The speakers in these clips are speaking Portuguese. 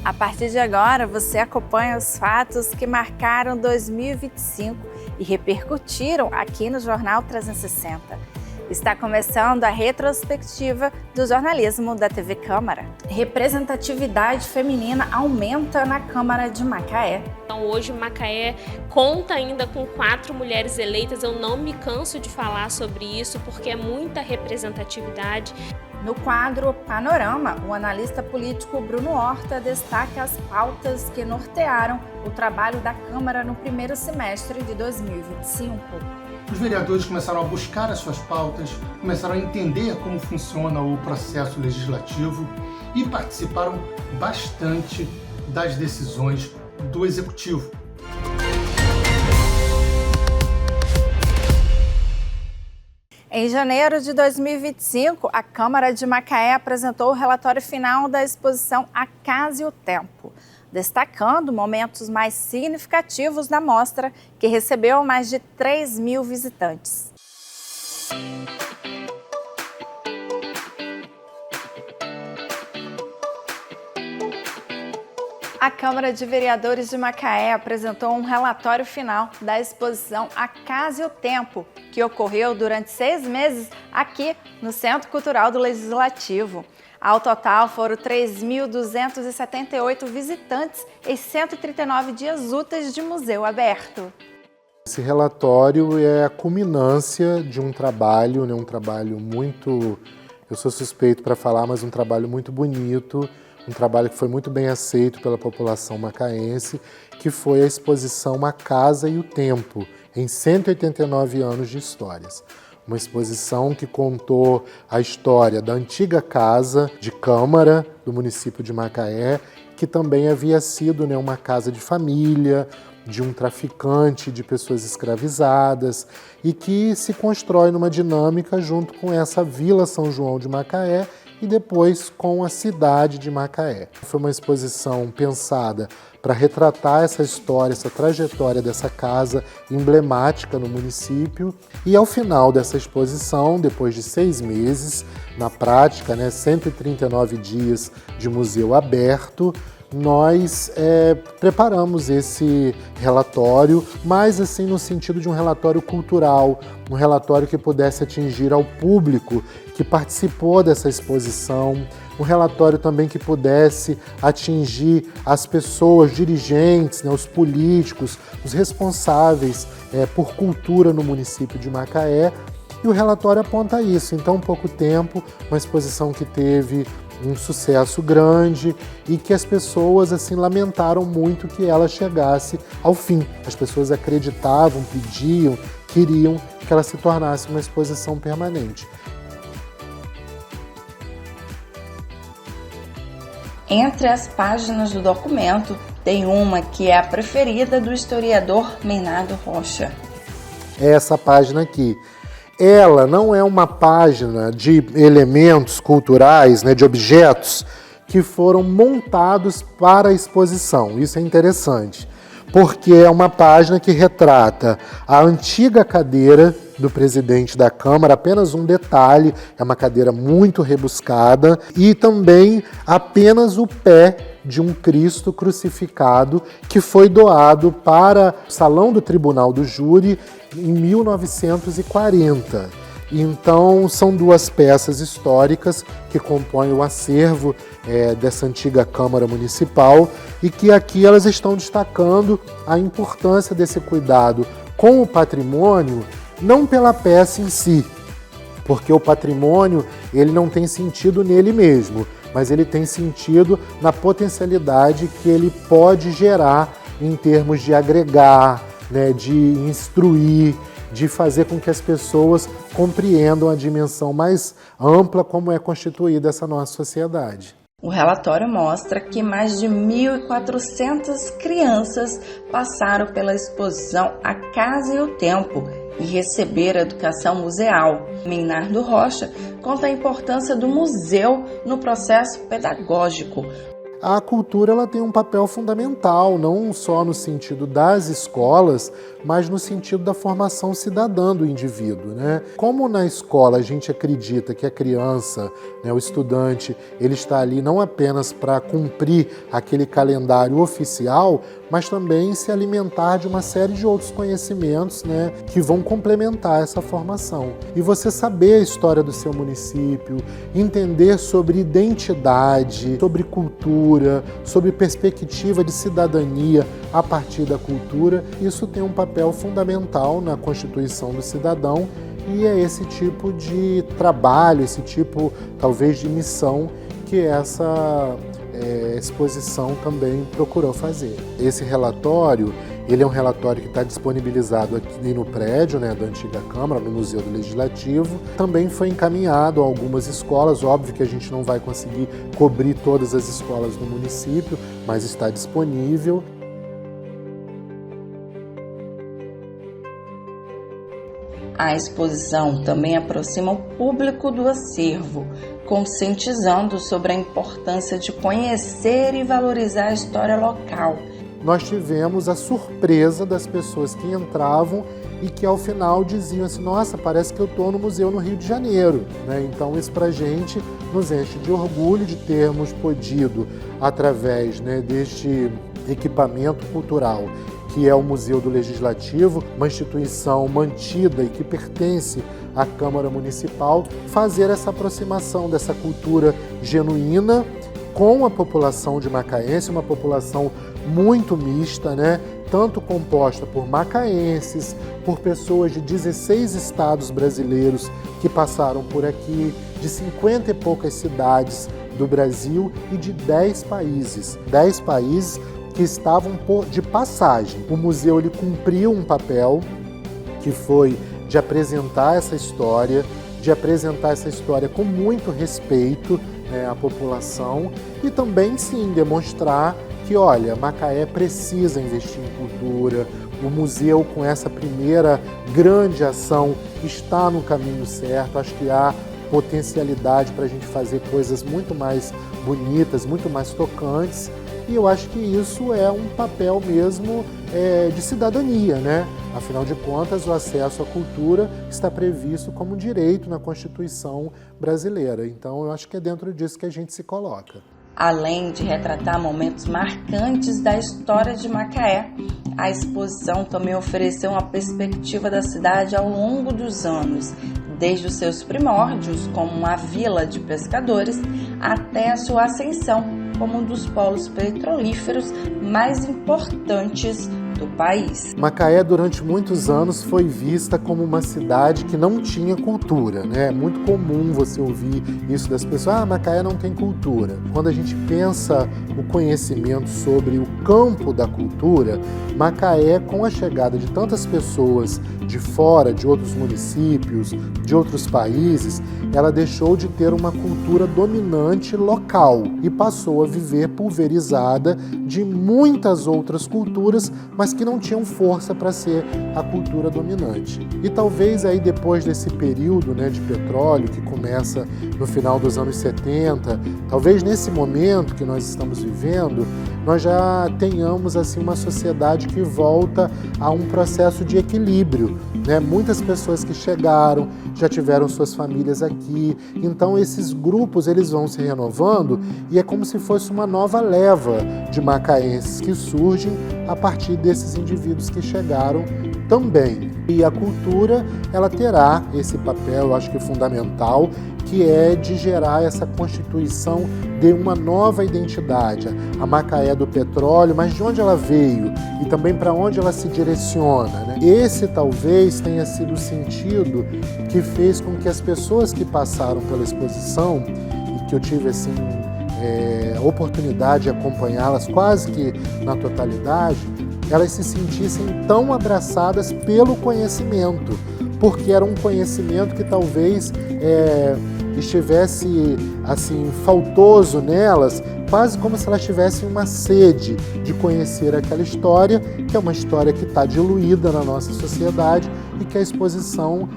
A partir de agora, você acompanha os fatos que marcaram 2025 e repercutiram aqui no Jornal 360. Está começando a retrospectiva do jornalismo da TV Câmara. Representatividade feminina aumenta na Câmara de Macaé. Então, hoje Macaé conta ainda com 4 mulheres eleitas. Eu não me canso de falar sobre isso porque é muita representatividade. No quadro Panorama, o analista político Bruno Horta destaca as pautas que nortearam o trabalho da Câmara no primeiro semestre de 2025. Os vereadores começaram a buscar as suas pautas, começaram a entender como funciona o processo legislativo e participaram bastante das decisões do Executivo. Em janeiro de 2025, a Câmara de Macaé apresentou o relatório final da exposição A Casa e o Tempo, destacando momentos mais significativos da mostra, que recebeu mais de 3.000 visitantes. A Câmara de Vereadores de Macaé apresentou um relatório final da exposição A Casa e o Tempo, que ocorreu durante 6 meses aqui no Centro Cultural do Legislativo. Ao total, foram 3.278 visitantes e 139 dias úteis de museu aberto. Esse relatório é a culminância de um trabalho muito, eu sou suspeito para falar, mas um trabalho muito bonito, um trabalho que foi muito bem aceito pela população macaense, que foi a exposição A Casa e o Tempo, em 189 anos de histórias. Uma exposição que contou a história da antiga casa de Câmara do município de Macaé, que também havia sido uma casa de família, de um traficante de pessoas escravizadas e que se constrói numa dinâmica junto com essa Vila São João de Macaé e depois com a cidade de Macaé. Foi uma exposição pensada para retratar essa história, essa trajetória dessa casa emblemática no município. E ao final dessa exposição, depois de 6 meses, na prática, 139 dias de museu aberto, nós preparamos esse relatório, mais assim no sentido de um relatório cultural, um relatório que pudesse atingir ao público que participou dessa exposição, um relatório também que pudesse atingir as pessoas, dirigentes, os políticos, os responsáveis por cultura no município de Macaé. E o relatório aponta isso. Em tão pouco tempo, uma exposição que teve um sucesso grande e que as pessoas lamentaram muito que ela chegasse ao fim. As pessoas acreditavam, pediam, queriam que ela se tornasse uma exposição permanente. Entre as páginas do documento, tem uma que é a preferida do historiador Meinardo Rocha. É essa página aqui. Ela não é uma página de elementos culturais, de objetos que foram montados para a exposição. Isso é interessante, porque é uma página que retrata a antiga cadeira do presidente da Câmara, apenas um detalhe, é uma cadeira muito rebuscada, e também apenas o pé de um Cristo crucificado que foi doado para o Salão do Tribunal do Júri em 1940. Então, são 2 peças históricas que compõem o acervo dessa antiga Câmara Municipal e que aqui elas estão destacando a importância desse cuidado com o patrimônio, não pela peça em si, porque o patrimônio ele não tem sentido nele mesmo, mas ele tem sentido na potencialidade que ele pode gerar em termos de agregar, de instruir, de fazer com que as pessoas compreendam a dimensão mais ampla como é constituída essa nossa sociedade. O relatório mostra que mais de 1.400 crianças passaram pela exposição A Casa e o Tempo e receberam educação museal. Meinardo Rocha conta a importância do museu no processo pedagógico. A cultura ela tem um papel fundamental, não só no sentido das escolas, mas no sentido da formação cidadã do indivíduo, né? Como na escola a gente acredita que a criança, né, o estudante, ele está ali não apenas para cumprir aquele calendário oficial, mas também se alimentar de uma série de outros conhecimentos, né, que vão complementar essa formação. E você saber a história do seu município, entender sobre identidade, sobre cultura, sobre perspectiva de cidadania a partir da cultura, isso tem um papel fundamental na constituição do cidadão e é esse tipo de trabalho, esse tipo, talvez, de missão que essa exposição também procurou fazer. Esse relatório, ele é um relatório que está disponibilizado aqui no prédio, né, da antiga Câmara, no Museu do Legislativo. Também foi encaminhado a algumas escolas, óbvio que a gente não vai conseguir cobrir todas as escolas do município, mas está disponível. A exposição também aproxima o público do acervo, conscientizando sobre a importância de conhecer e valorizar a história local. Nós tivemos a surpresa das pessoas que entravam e que ao final diziam assim, nossa, parece que eu estou no museu no Rio de Janeiro, né? Então isso para a gente nos enche de orgulho de termos podido, através, né, deste equipamento cultural, que é o Museu do Legislativo, uma instituição mantida e que pertence à Câmara Municipal, fazer essa aproximação dessa cultura genuína com a população de macaense, uma população muito mista, né? Tanto composta por macaenses, por pessoas de 16 estados brasileiros que passaram por aqui, de 50 e poucas cidades do Brasil e de 10 países. 10 países que estavam de passagem. O museu ele cumpriu um papel que foi de apresentar essa história com muito respeito, né, à população e também, sim, demonstrar que, olha, Macaé precisa investir em cultura, o museu com essa primeira grande ação está no caminho certo, acho que há potencialidade para a gente fazer coisas muito mais bonitas, muito mais tocantes. E eu acho que isso é um papel mesmo de cidadania, né? Afinal de contas, o acesso à cultura está previsto como direito na Constituição brasileira. Então, eu acho que é dentro disso que a gente se coloca. Além de retratar momentos marcantes da história de Macaé, a exposição também ofereceu uma perspectiva da cidade ao longo dos anos, desde os seus primórdios, como uma vila de pescadores, até a sua ascensão como um dos polos petrolíferos mais importantes do país. Macaé, durante muitos anos, foi vista como uma cidade que não tinha cultura, né? É muito comum você ouvir isso das pessoas, Macaé não tem cultura. Quando a gente pensa o conhecimento sobre o campo da cultura, Macaé, com a chegada de tantas pessoas de fora, de outros municípios, de outros países, ela deixou de ter uma cultura dominante local e passou a viver pulverizada de muitas outras culturas, mas que não tinham força para ser a cultura dominante. E talvez aí depois desse período, né, de petróleo que começa no final dos anos 70, talvez nesse momento que nós estamos vivendo, nós já tenhamos assim uma sociedade que volta a um processo de equilíbrio, né? Muitas pessoas que chegaram já tiveram suas famílias aqui, então esses grupos eles vão se renovando e é como se fosse uma nova leva de macaenses que surgem a partir desses indivíduos que chegaram também. E a cultura, ela terá esse papel, eu acho que fundamental, que é de gerar essa constituição de uma nova identidade. A Macaé do petróleo, mas de onde ela veio e também para onde ela se direciona, né? Esse talvez tenha sido o sentido que fez com que as pessoas que passaram pela exposição e que eu tive assim a oportunidade de acompanhá-las quase que na totalidade, elas se sentissem tão abraçadas pelo conhecimento, porque era um conhecimento que talvez estivesse assim faltoso nelas, quase como se elas tivessem uma sede de conhecer aquela história, que é uma história que está diluída na nossa sociedade e que a exposição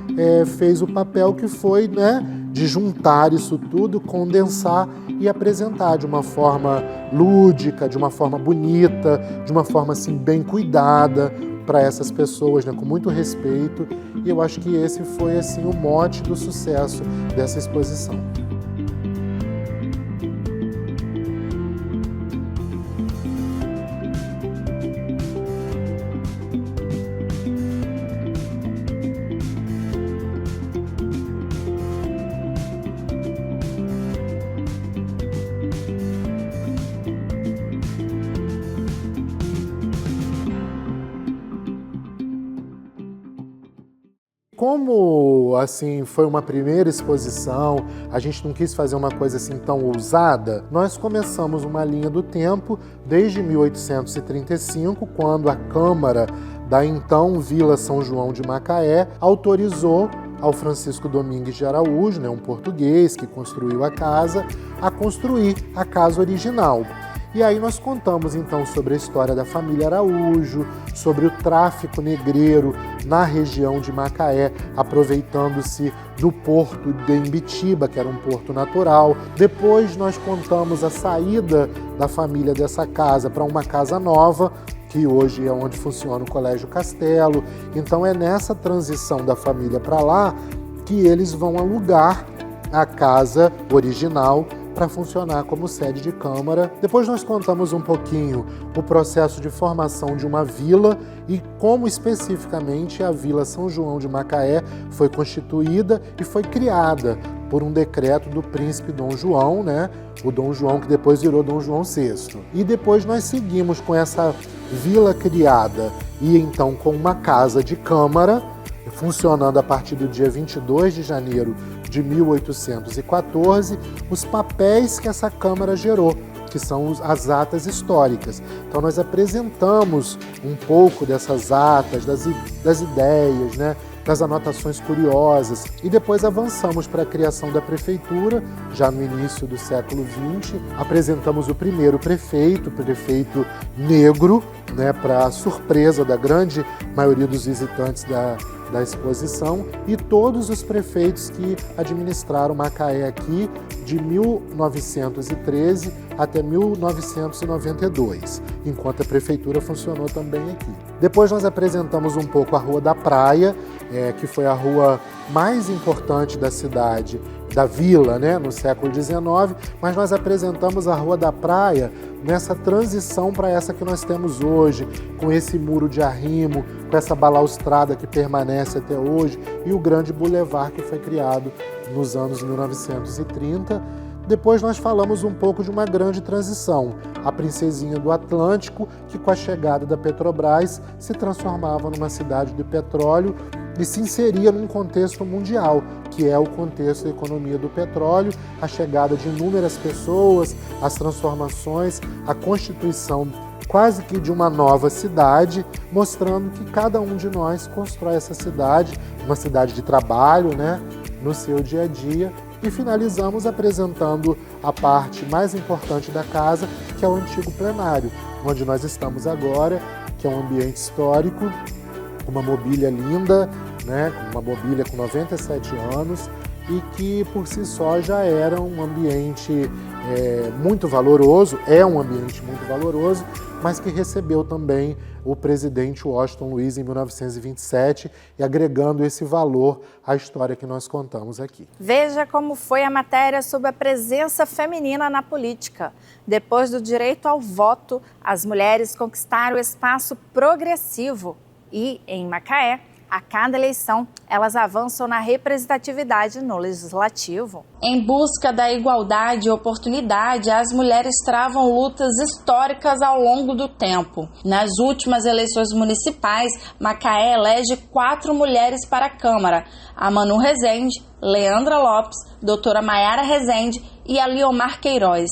fez o papel que foi, né, de juntar isso tudo, condensar e apresentar de uma forma lúdica, de uma forma bonita, de uma forma assim bem cuidada para essas pessoas, né, com muito respeito. E eu acho que esse foi assim o mote do sucesso dessa exposição. Como assim foi uma primeira exposição, a gente não quis fazer uma coisa assim tão ousada, nós começamos uma linha do tempo desde 1835, quando a Câmara da então Vila São João de Macaé autorizou ao Francisco Domingues de Araújo, né, um português que construiu a casa, a construir a casa original. E aí nós contamos então sobre a história da família Araújo, sobre o tráfico negreiro na região de Macaé, aproveitando-se do porto de Imbitiba, que era um porto natural. Depois nós contamos a saída da família dessa casa para uma casa nova, que hoje é onde funciona o Colégio Castelo. Então é nessa transição da família para lá que eles vão alugar a casa original para funcionar como sede de Câmara. Depois nós contamos um pouquinho o processo de formação de uma vila e como especificamente a Vila São João de Macaé foi constituída e foi criada por um decreto do príncipe Dom João, né? O Dom João que depois virou Dom João VI. E depois nós seguimos com essa vila criada e então com uma casa de Câmara, funcionando a partir do dia 22 de janeiro de 1814, os papéis que essa Câmara gerou, que são as atas históricas. Então nós apresentamos um pouco dessas atas, das ideias, né, das anotações curiosas, e depois avançamos para a criação da prefeitura, já no início do século XX. Apresentamos o primeiro prefeito, o prefeito negro, né, para surpresa da grande maioria dos visitantes da exposição, e todos os prefeitos que administraram Macaé aqui de 1913 até 1992, enquanto a prefeitura funcionou também aqui. Depois nós apresentamos um pouco a Rua da Praia, que foi a rua mais importante da cidade, da vila, né, no século XIX, mas nós apresentamos a Rua da Praia nessa transição para essa que nós temos hoje, com esse muro de arrimo, com essa balaustrada que permanece até hoje e o grande bulevar que foi criado nos anos 1930. Depois nós falamos um pouco de uma grande transição, a Princesinha do Atlântico, que com a chegada da Petrobras se transformava numa cidade de petróleo e se inseria num contexto mundial, que é o contexto da economia do petróleo, a chegada de inúmeras pessoas, as transformações, a constituição quase que de uma nova cidade, mostrando que cada um de nós constrói essa cidade, uma cidade de trabalho, né, no seu dia a dia. E finalizamos apresentando a parte mais importante da casa, que é o antigo plenário, onde nós estamos agora, que é um ambiente histórico, uma mobília linda, né, uma mobília com 97 anos, e que por si só já era um ambiente muito valoroso, é um ambiente muito valoroso, mas que recebeu também o presidente Washington Luiz em 1927 e agregando esse valor à história que nós contamos aqui. Veja como foi a matéria sobre a presença feminina na política. Depois do direito ao voto, as mulheres conquistaram espaço progressivo e, em Macaé, a cada eleição, elas avançam na representatividade no legislativo. Em busca da igualdade e oportunidade, as mulheres travam lutas históricas ao longo do tempo. Nas últimas eleições municipais, Macaé elege 4 mulheres para a Câmara: a Manu Rezende, Leandra Lopes, doutora Maiara Rezende e a Liomar Queiroz.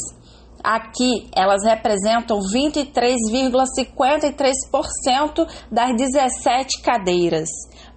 Aqui, elas representam 23,53% das 17 cadeiras,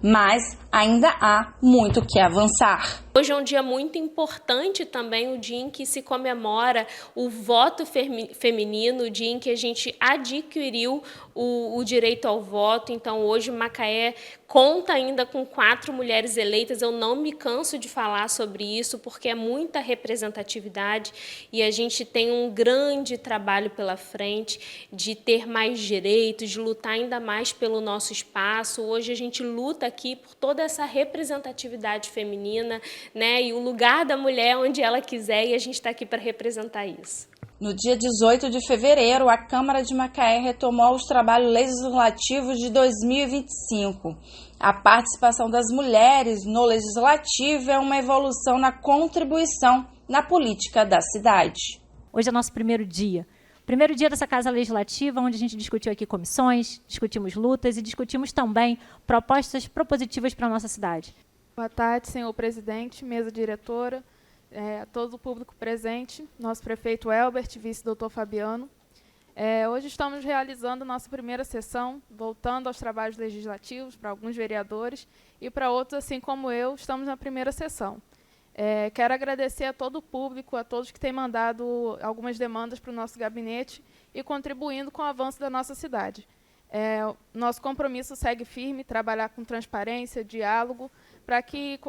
mas ainda há muito que avançar. Hoje é um dia muito importante também, o dia em que se comemora o voto feminino, o dia em que a gente adquiriu o direito ao voto. Então, hoje Macaé conta ainda com 4 mulheres eleitas. Eu não me canso de falar sobre isso, porque é muita representatividade e a gente tem um grande trabalho pela frente de ter mais direitos, de lutar ainda mais pelo nosso espaço. Hoje a gente luta aqui por toda essa representatividade feminina, né, e o lugar da mulher onde ela quiser, e a gente está aqui para representar isso. No dia 18 de fevereiro, a Câmara de Macaé retomou os trabalhos legislativos de 2025. A participação das mulheres no legislativo é uma evolução na contribuição na política da cidade. Hoje é nosso primeiro dia dessa Casa Legislativa, onde a gente discutiu aqui comissões, discutimos lutas e discutimos também propostas propositivas para a nossa cidade. Boa tarde, senhor presidente, mesa diretora, todo o público presente, nosso prefeito Elbert, vice-doutor Fabiano. Hoje estamos realizando nossa primeira sessão, voltando aos trabalhos legislativos para alguns vereadores e para outros, assim como eu, estamos na primeira sessão. Quero agradecer a todo o público, a todos que têm mandado algumas demandas para o nosso gabinete e contribuindo com o avanço da nossa cidade. Nosso compromisso segue firme, trabalhar com transparência, diálogo, para que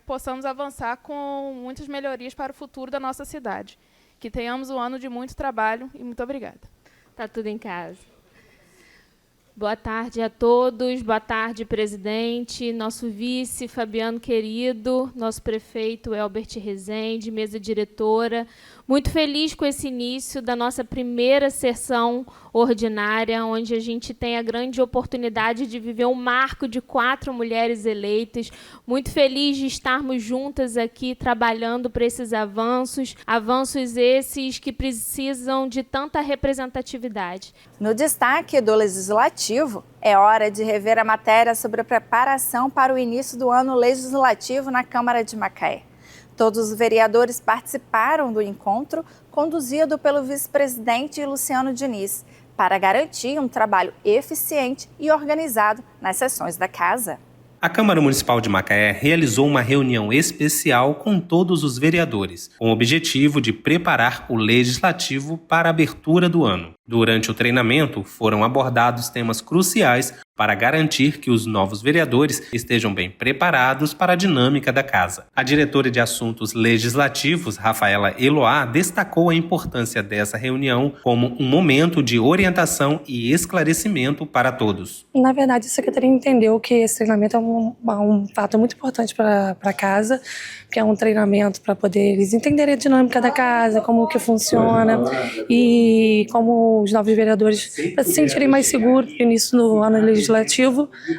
possamos avançar com muitas melhorias para o futuro da nossa cidade. Que tenhamos um ano de muito trabalho e muito obrigada. Tá tudo em casa. Boa tarde a todos, boa tarde, presidente, nosso vice, Fabiano querido, nosso prefeito, Elbert Rezende, mesa diretora. Muito feliz com esse início da nossa primeira sessão ordinária, onde a gente tem a grande oportunidade de viver um marco de 4 mulheres eleitas. Muito feliz de estarmos juntas aqui trabalhando para esses avanços esses que precisam de tanta representatividade. No destaque do Legislativo, é hora de rever a matéria sobre a preparação para o início do ano legislativo na Câmara de Macaé. Todos os vereadores participaram do encontro, conduzido pelo vice-presidente Luciano Diniz, para garantir um trabalho eficiente e organizado nas sessões da Casa. A Câmara Municipal de Macaé realizou uma reunião especial com todos os vereadores, com o objetivo de preparar o Legislativo para a abertura do ano. Durante o treinamento, foram abordados temas cruciais para garantir que os novos vereadores estejam bem preparados para a dinâmica da casa. A diretora de Assuntos Legislativos, Rafaela Eloá, destacou a importância dessa reunião como um momento de orientação e esclarecimento para todos. Na verdade, a Secretaria entendeu que esse treinamento é um fato muito importante para a casa, que é um treinamento para poder eles entenderem a dinâmica da casa, como que funciona e como os novos vereadores, para se sentirem mais seguros no início do ano legislativo,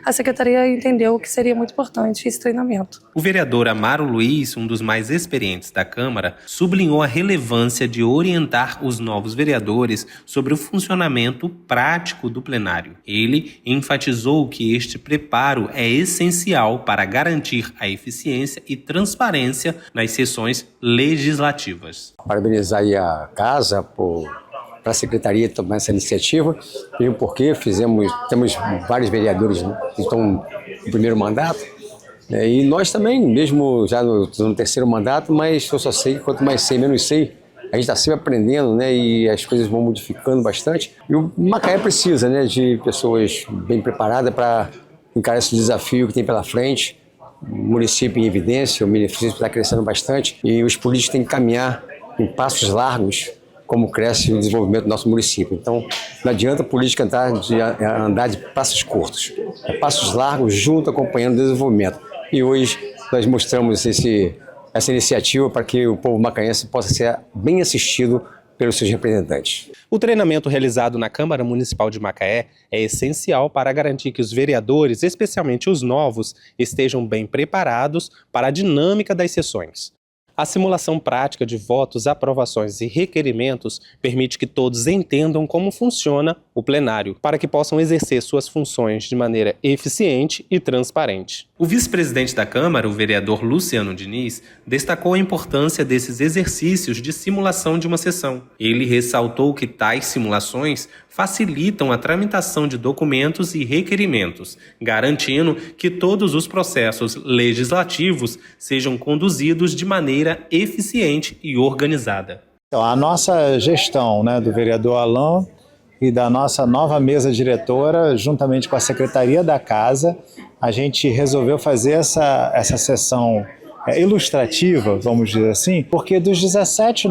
a Secretaria entendeu que seria muito importante esse treinamento. O vereador Amaro Luiz, um dos mais experientes da Câmara, sublinhou a relevância de orientar os novos vereadores sobre o funcionamento prático do plenário. Ele enfatizou que este preparo é essencial para garantir a eficiência e transparência nas sessões legislativas. Parabenizar aí a casa para a Secretaria tomar essa iniciativa, mesmo porque temos vários vereadores que estão no primeiro mandato, né, e nós também, mesmo já no terceiro mandato, mas eu só sei que quanto mais sei, menos sei. A gente está sempre aprendendo, né, e as coisas vão modificando bastante. E o Macaé precisa, né, de pessoas bem preparadas para encarar esse desafio que tem pela frente. O município em evidência, o município está crescendo bastante e os políticos têm que caminhar em passos largos como cresce o desenvolvimento do nosso município. Então, não adianta a política andar de passos curtos, passos largos junto acompanhando o desenvolvimento. E hoje nós mostramos essa iniciativa para que o povo macaense possa ser bem assistido pelos seus representantes. O treinamento realizado na Câmara Municipal de Macaé é essencial para garantir que os vereadores, especialmente os novos, estejam bem preparados para a dinâmica das sessões. A simulação prática de votos, aprovações e requerimentos permite que todos entendam como funciona o plenário, para que possam exercer suas funções de maneira eficiente e transparente. O vice-presidente da Câmara, o vereador Luciano Diniz, destacou a importância desses exercícios de simulação de uma sessão. Ele ressaltou que tais simulações facilitam a tramitação de documentos e requerimentos, garantindo que todos os processos legislativos sejam conduzidos de maneira eficiente e organizada. Então, a nossa gestão, do vereador Alain e da nossa nova mesa diretora, juntamente com a Secretaria da Casa, a gente resolveu fazer essa sessão ilustrativa, vamos dizer assim, porque dos 17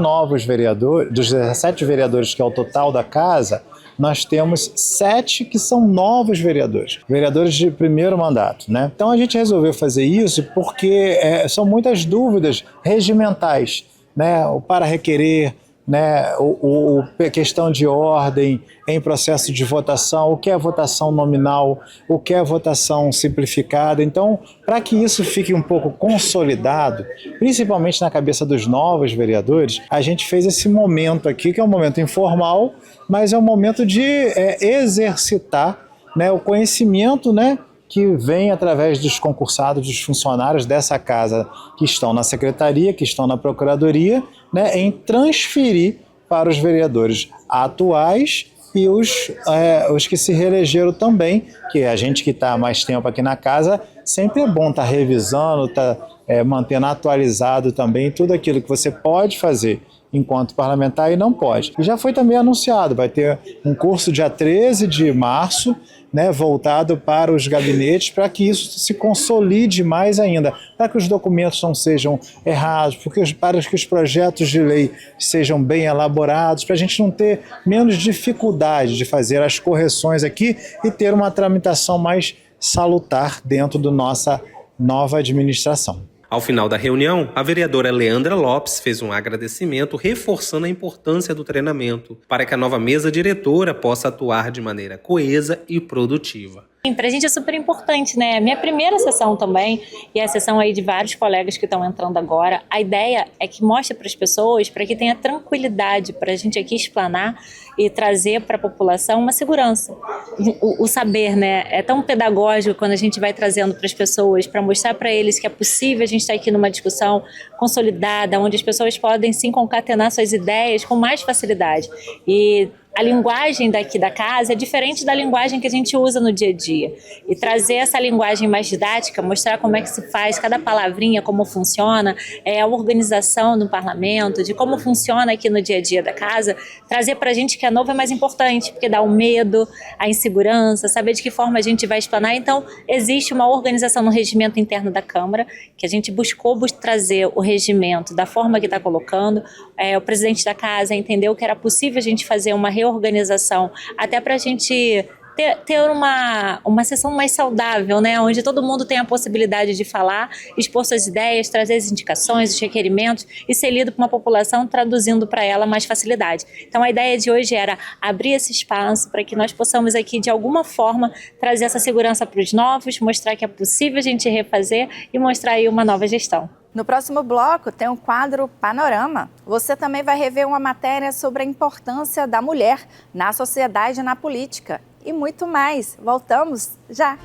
vereadores que é o total da Casa, nós temos 7 que são novos vereadores de primeiro mandato, Então a gente resolveu fazer isso porque são muitas dúvidas regimentais, o para requerer, questão de ordem em processo de votação, o que é votação nominal, o que é votação simplificada. Então, para que isso fique um pouco consolidado, principalmente na cabeça dos novos vereadores, a gente fez esse momento aqui, que é um momento informal, mas é um momento de exercitar o conhecimento, que vem através dos concursados, dos funcionários dessa casa que estão na secretaria, que estão na procuradoria, em transferir para os vereadores atuais e os que se reelegeram também, que a gente que está há mais tempo aqui na casa, sempre é bom estar revisando, mantendo atualizado também tudo aquilo que você pode fazer enquanto parlamentar e não pode. E já foi também anunciado, vai ter um curso dia 13 de março, voltado para os gabinetes, para que isso se consolide mais ainda, para que os documentos não sejam errados, para que os projetos de lei sejam bem elaborados, para a gente não ter menos dificuldade de fazer as correções aqui e ter uma tramitação mais salutar dentro da nossa nova administração. Ao final da reunião, a vereadora Leandra Lopes fez um agradecimento reforçando a importância do treinamento para que a nova mesa diretora possa atuar de maneira coesa e produtiva. Para a gente é super importante, A minha primeira sessão também, e a sessão aí de vários colegas que estão entrando agora, a ideia é que mostre para as pessoas, para que tenha tranquilidade, para a gente aqui explanar e trazer para a população uma segurança. O saber, é tão pedagógico quando a gente vai trazendo para as pessoas, para mostrar para eles que é possível a gente estar aqui numa discussão consolidada, onde as pessoas podem sim concatenar suas ideias com mais facilidade. E a linguagem daqui da casa é diferente da linguagem que a gente usa no dia a dia. E trazer essa linguagem mais didática, mostrar como é que se faz, cada palavrinha, como funciona, a organização do parlamento, de como funciona aqui no dia a dia da casa, trazer para a gente que é novo é mais importante, porque dá o medo, a insegurança, saber de que forma a gente vai explanar. Então, existe uma organização no regimento interno da Câmara, que a gente buscou trazer o regimento da forma que está colocando. O presidente da casa entendeu que era possível a gente fazer uma reorganização, até para a gente ter uma sessão mais saudável, onde todo mundo tem a possibilidade de falar, expor suas ideias, trazer as indicações, os requerimentos e ser lido por uma população, traduzindo para ela mais facilidade. Então a ideia de hoje era abrir esse espaço para que nós possamos aqui de alguma forma trazer essa segurança para os novos, mostrar que é possível a gente refazer e mostrar aí uma nova gestão. No próximo bloco tem o quadro Panorama. Você também vai rever uma matéria sobre a importância da mulher na sociedade e na política. E muito mais. Voltamos já!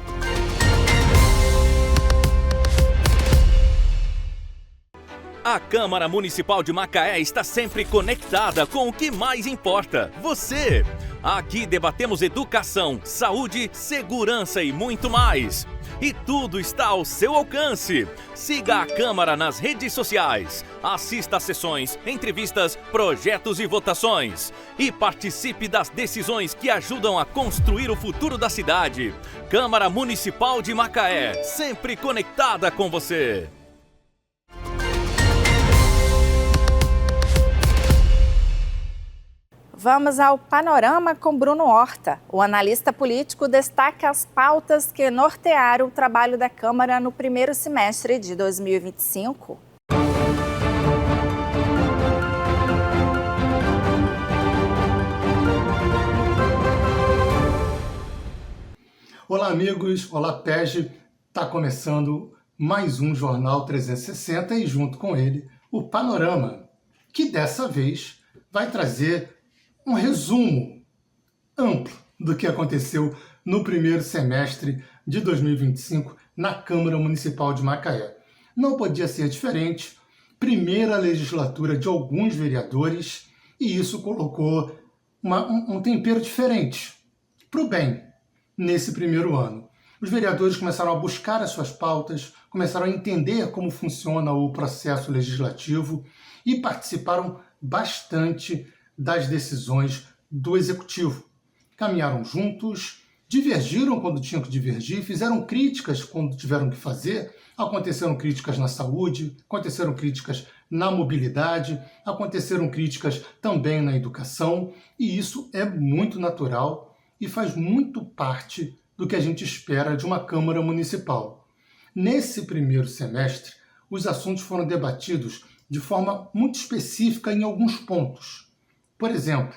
A Câmara Municipal de Macaé está sempre conectada com o que mais importa: você! Aqui debatemos educação, saúde, segurança e muito mais. E tudo está ao seu alcance. Siga a Câmara nas redes sociais. Assista a sessões, entrevistas, projetos e votações. E participe das decisões que ajudam a construir o futuro da cidade. Câmara Municipal de Macaé, sempre conectada com você. Vamos ao Panorama com Bruno Horta. O analista político destaca as pautas que nortearam o trabalho da Câmara no primeiro semestre de 2025. Olá, amigos. Olá, PEG. Está começando mais um Jornal 360 e junto com ele o Panorama, que dessa vez vai trazer um resumo amplo do que aconteceu no primeiro semestre de 2025 na Câmara Municipal de Macaé. Não podia ser diferente, primeira legislatura de alguns vereadores, e isso colocou um tempero diferente para o bem nesse primeiro ano. Os vereadores começaram a buscar as suas pautas, começaram a entender como funciona o processo legislativo e participaram bastante das decisões do Executivo. Caminharam juntos, divergiram quando tinham que divergir, fizeram críticas quando tiveram que fazer, aconteceram críticas na saúde, aconteceram críticas na mobilidade, aconteceram críticas também na educação, e isso é muito natural e faz muito parte do que a gente espera de uma Câmara Municipal. Nesse primeiro semestre, os assuntos foram debatidos de forma muito específica em alguns pontos. Por exemplo,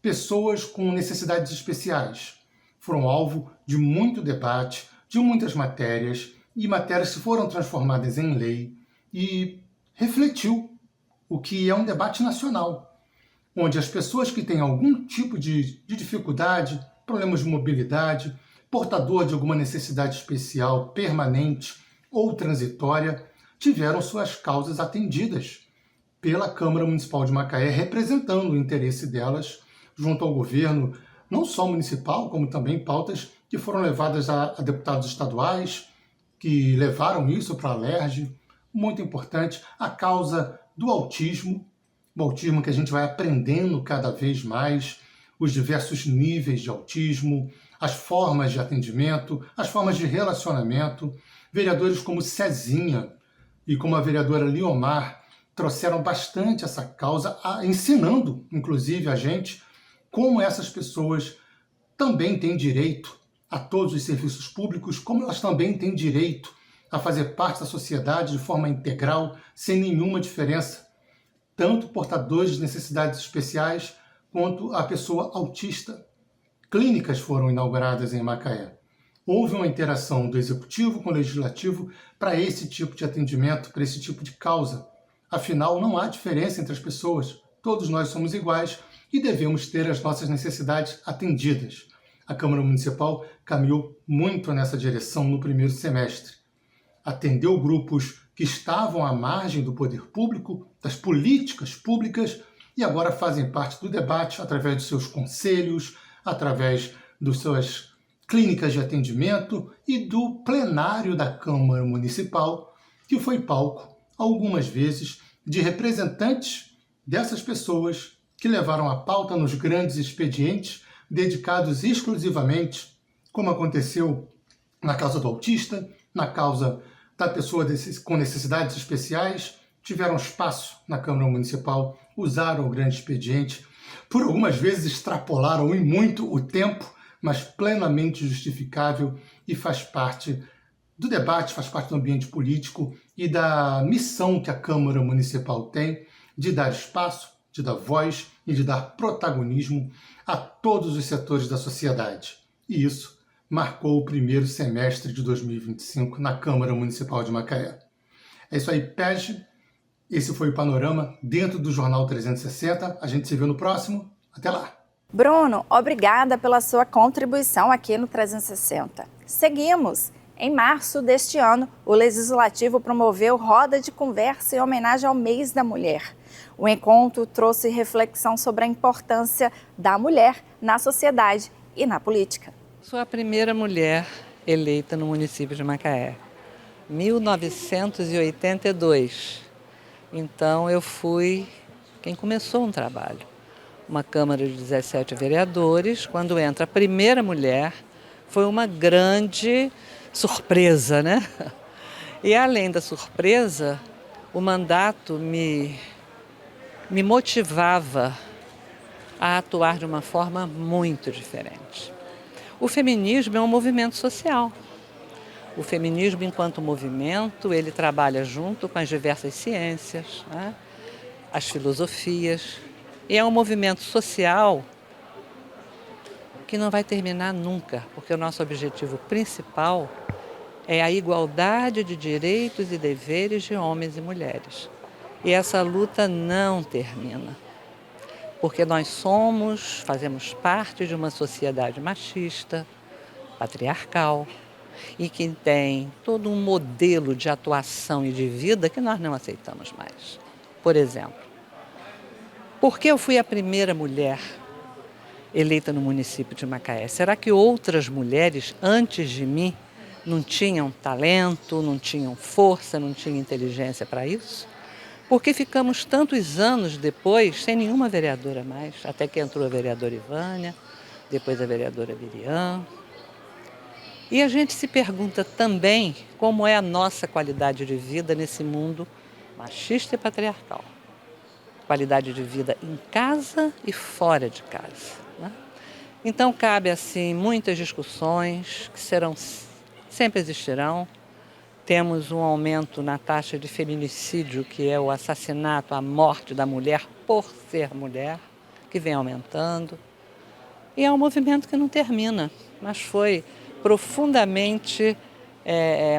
pessoas com necessidades especiais foram alvo de muito debate, de muitas matérias, e matérias que foram transformadas em lei, e refletiu o que é um debate nacional, onde as pessoas que têm algum tipo de dificuldade, problemas de mobilidade, portador de alguma necessidade especial permanente ou transitória, tiveram suas causas atendidas pela Câmara Municipal de Macaé, representando o interesse delas junto ao governo, não só municipal, como também pautas que foram levadas a deputados estaduais, que levaram isso para a LERJ. Muito importante, a causa do autismo, o autismo que a gente vai aprendendo cada vez mais, os diversos níveis de autismo, as formas de atendimento, as formas de relacionamento. Vereadores como Cezinha e como a vereadora Liomar trouxeram bastante essa causa, ensinando, inclusive, a gente como essas pessoas também têm direito a todos os serviços públicos, como elas também têm direito a fazer parte da sociedade de forma integral, sem nenhuma diferença, tanto portadores de necessidades especiais quanto a pessoa autista. Clínicas foram inauguradas em Macaé. Houve uma interação do Executivo com o Legislativo para esse tipo de atendimento, para esse tipo de causa. Afinal, não há diferença entre as pessoas. Todos nós somos iguais e devemos ter as nossas necessidades atendidas. A Câmara Municipal caminhou muito nessa direção no primeiro semestre. Atendeu grupos que estavam à margem do poder público, das políticas públicas, e agora fazem parte do debate através dos seus conselhos, através das suas clínicas de atendimento e do plenário da Câmara Municipal, que foi palco, algumas vezes, de representantes dessas pessoas que levaram a pauta nos grandes expedientes dedicados exclusivamente, como aconteceu na causa do autista, na causa da pessoa com necessidades especiais, tiveram espaço na Câmara Municipal, usaram o grande expediente, por algumas vezes extrapolaram em muito o tempo, mas plenamente justificável e faz parte do debate, faz parte do ambiente político e da missão que a Câmara Municipal tem de dar espaço, de dar voz e de dar protagonismo a todos os setores da sociedade. E isso marcou o primeiro semestre de 2025 na Câmara Municipal de Macaé. É isso aí, PEG. Esse foi o Panorama dentro do Jornal 360. A gente se vê no próximo. Até lá! Bruno, obrigada pela sua contribuição aqui no 360. Seguimos! Em março deste ano, o Legislativo promoveu roda de conversa em homenagem ao Mês da Mulher. O encontro trouxe reflexão sobre a importância da mulher na sociedade e na política. Sou a primeira mulher eleita no município de Macaé, 1982. Então eu fui quem começou um trabalho. Uma Câmara de 17 vereadores, quando entra a primeira mulher, foi uma grande surpresa, né? E além da surpresa, o mandato me motivava a atuar de uma forma muito diferente. O feminismo é um movimento social. O feminismo, enquanto movimento, ele trabalha junto com as diversas ciências, né? As filosofias, e é um movimento social que não vai terminar nunca, porque o nosso objetivo principal é a igualdade de direitos e deveres de homens e mulheres. E essa luta não termina, porque nós fazemos parte de uma sociedade machista, patriarcal, e que tem todo um modelo de atuação e de vida que nós não aceitamos mais. Por exemplo, por que eu fui a primeira mulher eleita no município de Macaé? Será que outras mulheres antes de mim não tinham talento, não tinham força, não tinham inteligência para isso? Porque ficamos tantos anos depois sem nenhuma vereadora mais, até que entrou a vereadora Ivânia, depois a vereadora Miriam. E a gente se pergunta também como é a nossa qualidade de vida nesse mundo machista e patriarcal. Qualidade de vida em casa e fora de casa, né? Então cabe assim muitas discussões que sempre existirão. Temos um aumento na taxa de feminicídio, que é o assassinato, a morte da mulher por ser mulher, que vem aumentando. E é um movimento que não termina, mas foi profundamente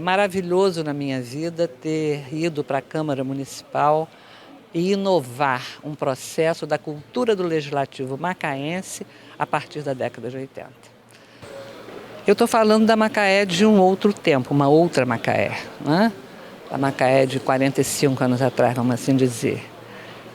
maravilhoso na minha vida ter ido para a Câmara Municipal e inovar um processo da cultura do legislativo macaense a partir da década de 80. Eu estou falando da Macaé de um outro tempo, uma outra Macaé, né? A Macaé de 45 anos atrás, vamos assim dizer.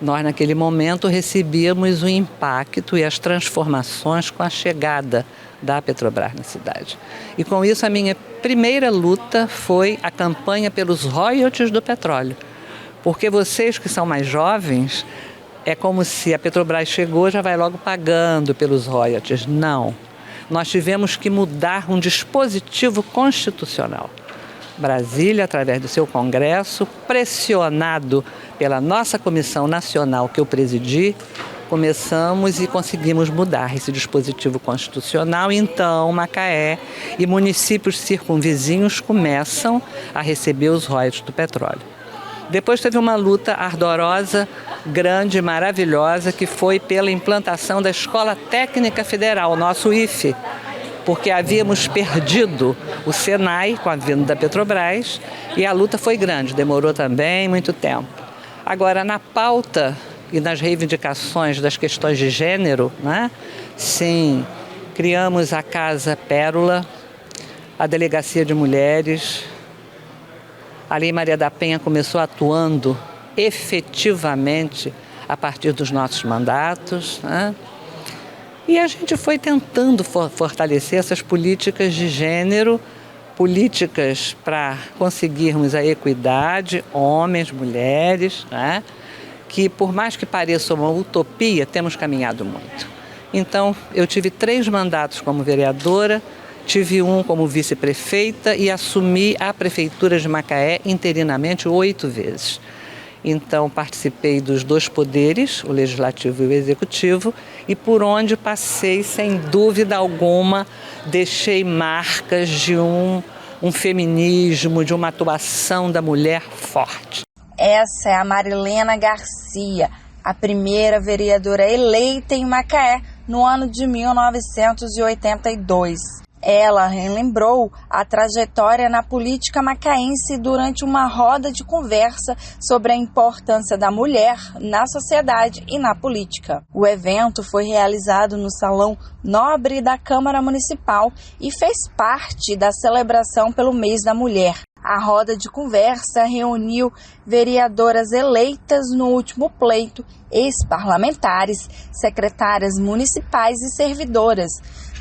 Nós, naquele momento, recebíamos o impacto e as transformações com a chegada da Petrobras na cidade. E com isso, a minha primeira luta foi a campanha pelos royalties do petróleo. Porque vocês que são mais jovens, é como se a Petrobras chegou e já vai logo pagando pelos royalties. Não. Nós tivemos que mudar um dispositivo constitucional. Brasília, através do seu Congresso, pressionado pela nossa Comissão Nacional que eu presidi, começamos e conseguimos mudar esse dispositivo constitucional. Então, Macaé e municípios circunvizinhos começam a receber os royalties do petróleo. Depois teve uma luta ardorosa, grande, maravilhosa, que foi pela implantação da Escola Técnica Federal, nosso IFE, porque havíamos perdido o Senai com a vinda da Petrobras e a luta foi grande, demorou também muito tempo. Agora, na pauta e nas reivindicações das questões de gênero, né? Sim, criamos a Casa Pérola, a Delegacia de Mulheres. A Lei Maria da Penha começou atuando efetivamente a partir dos nossos mandatos, né? E a gente foi tentando fortalecer essas políticas de gênero, políticas para conseguirmos a equidade, homens, mulheres, né? Que por mais que pareça uma utopia, temos caminhado muito. Então, eu tive 3 mandatos como vereadora, tive um como vice-prefeita e assumi a Prefeitura de Macaé interinamente 8 vezes. Então, participei dos 2 poderes, o Legislativo e o Executivo, e por onde passei, sem dúvida alguma, deixei marcas de um feminismo, de uma atuação da mulher forte. Essa é a Marilena Garcia, a primeira vereadora eleita em Macaé no ano de 1982. Ela relembrou a trajetória na política macaense durante uma roda de conversa sobre a importância da mulher na sociedade e na política. O evento foi realizado no Salão Nobre da Câmara Municipal e fez parte da celebração pelo Mês da Mulher. A roda de conversa reuniu vereadoras eleitas no último pleito, ex-parlamentares, secretárias municipais e servidoras.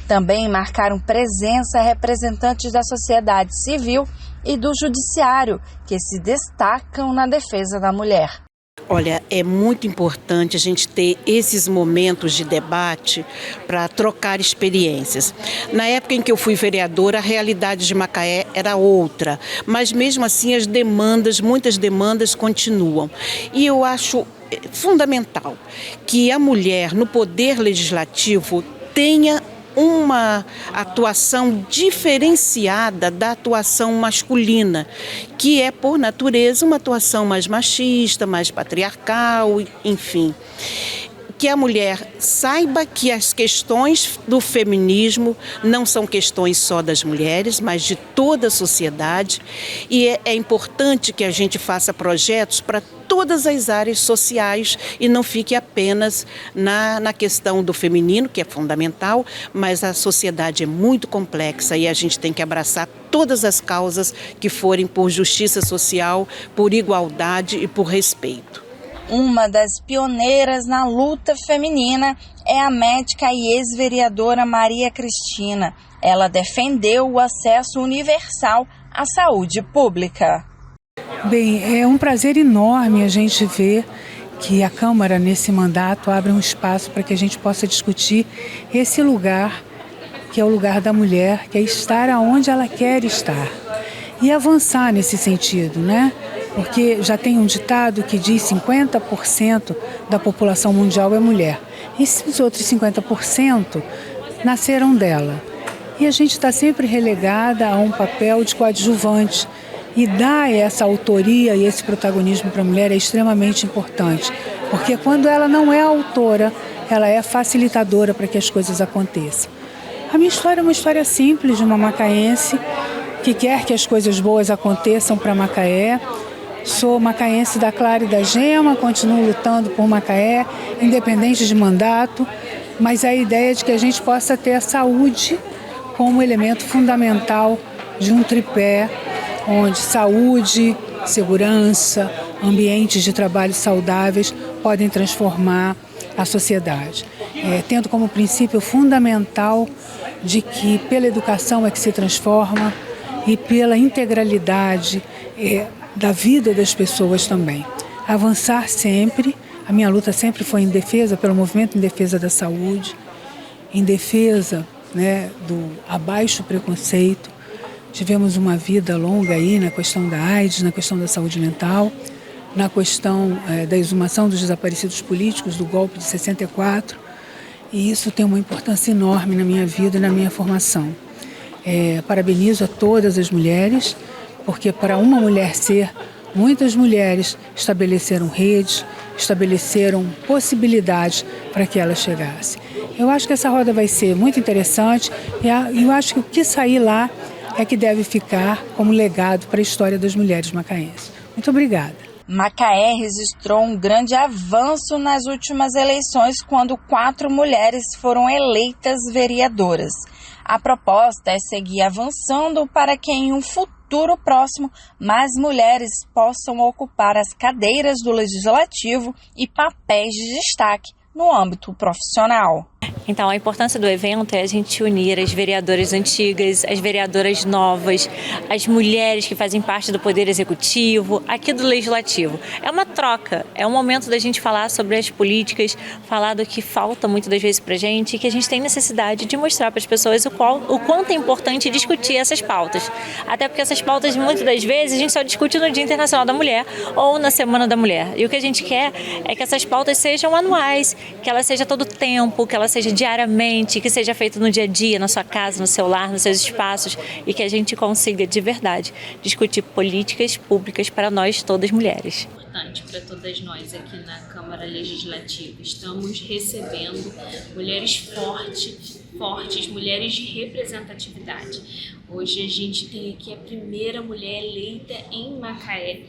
Também marcaram presença representantes da sociedade civil e do judiciário, que se destacam na defesa da mulher. Olha, é muito importante a gente ter esses momentos de debate para trocar experiências. Na época em que eu fui vereadora, a realidade de Macaé era outra, mas mesmo assim as demandas, muitas demandas continuam. E eu acho fundamental que a mulher no poder legislativo tenha uma atuação diferenciada da atuação masculina, que é, por natureza, uma atuação mais machista, mais patriarcal, enfim. Que a mulher saiba que as questões do feminismo não são questões só das mulheres, mas de toda a sociedade, e é importante que a gente faça projetos para todas as áreas sociais e não fique apenas na questão do feminino, que é fundamental, mas a sociedade é muito complexa e a gente tem que abraçar todas as causas que forem por justiça social, por igualdade e por respeito. Uma das pioneiras na luta feminina é a médica e ex-vereadora Maria Cristina. Ela defendeu o acesso universal à saúde pública. Bem, é um prazer enorme a gente ver que a Câmara, nesse mandato, abre um espaço para que a gente possa discutir esse lugar, que é o lugar da mulher, que é estar aonde ela quer estar. E avançar nesse sentido, né? Porque já tem um ditado que diz 50% da população mundial é mulher. E esses outros 50% nasceram dela. E a gente está sempre relegada a um papel de coadjuvante. E dar essa autoria e esse protagonismo para a mulher é extremamente importante. Porque quando ela não é autora, ela é facilitadora para que as coisas aconteçam. A minha história é uma história simples de uma macaense que quer que as coisas boas aconteçam para Macaé. Sou macaense da Clara e da Gema, continuo lutando por Macaé, independente de mandato, mas a ideia é de que a gente possa ter a saúde como elemento fundamental de um tripé, onde saúde, segurança, ambientes de trabalho saudáveis podem transformar a sociedade. Tendo como princípio fundamental de que pela educação é que se transforma e pela integralidade da vida das pessoas também. Avançar sempre, a minha luta sempre foi em defesa, pelo movimento em defesa da saúde, em defesa, né, do abaixo preconceito. Tivemos uma vida longa aí na questão da AIDS, na questão da saúde mental, na questão da exumação dos desaparecidos políticos, do golpe de 64, e isso tem uma importância enorme na minha vida e na minha formação. Parabenizo a todas as mulheres, porque para uma mulher ser, muitas mulheres estabeleceram redes, estabeleceram possibilidades para que ela chegasse. Eu acho que essa roda vai ser muito interessante e eu acho que o que sair lá é que deve ficar como legado para a história das mulheres macaenses. Muito obrigada. Macaé registrou um grande avanço nas últimas eleições quando 4 mulheres foram eleitas vereadoras. A proposta é seguir avançando para que em um futuro próximo mais mulheres possam ocupar as cadeiras do Legislativo e papéis de destaque no âmbito profissional. Então, a importância do evento é a gente unir as vereadoras antigas, as vereadoras novas, as mulheres que fazem parte do Poder Executivo, aqui do Legislativo. É uma troca, é um momento da gente falar sobre as políticas, falar do que falta muitas das vezes pra gente e que a gente tem necessidade de mostrar para as pessoas o quanto é importante discutir essas pautas. Até porque essas pautas, muitas das vezes, a gente só discute no Dia Internacional da Mulher ou na Semana da Mulher. E o que a gente quer é que essas pautas sejam anuais, que ela seja todo tempo, que ela seja diariamente, que seja feito no dia a dia, na sua casa, no seu lar, nos seus espaços e que a gente consiga de verdade discutir políticas públicas para nós todas mulheres. Importante para todas nós aqui na Câmara Legislativa. Estamos recebendo mulheres fortes, mulheres de representatividade. Hoje a gente tem aqui a primeira mulher eleita em Macaé,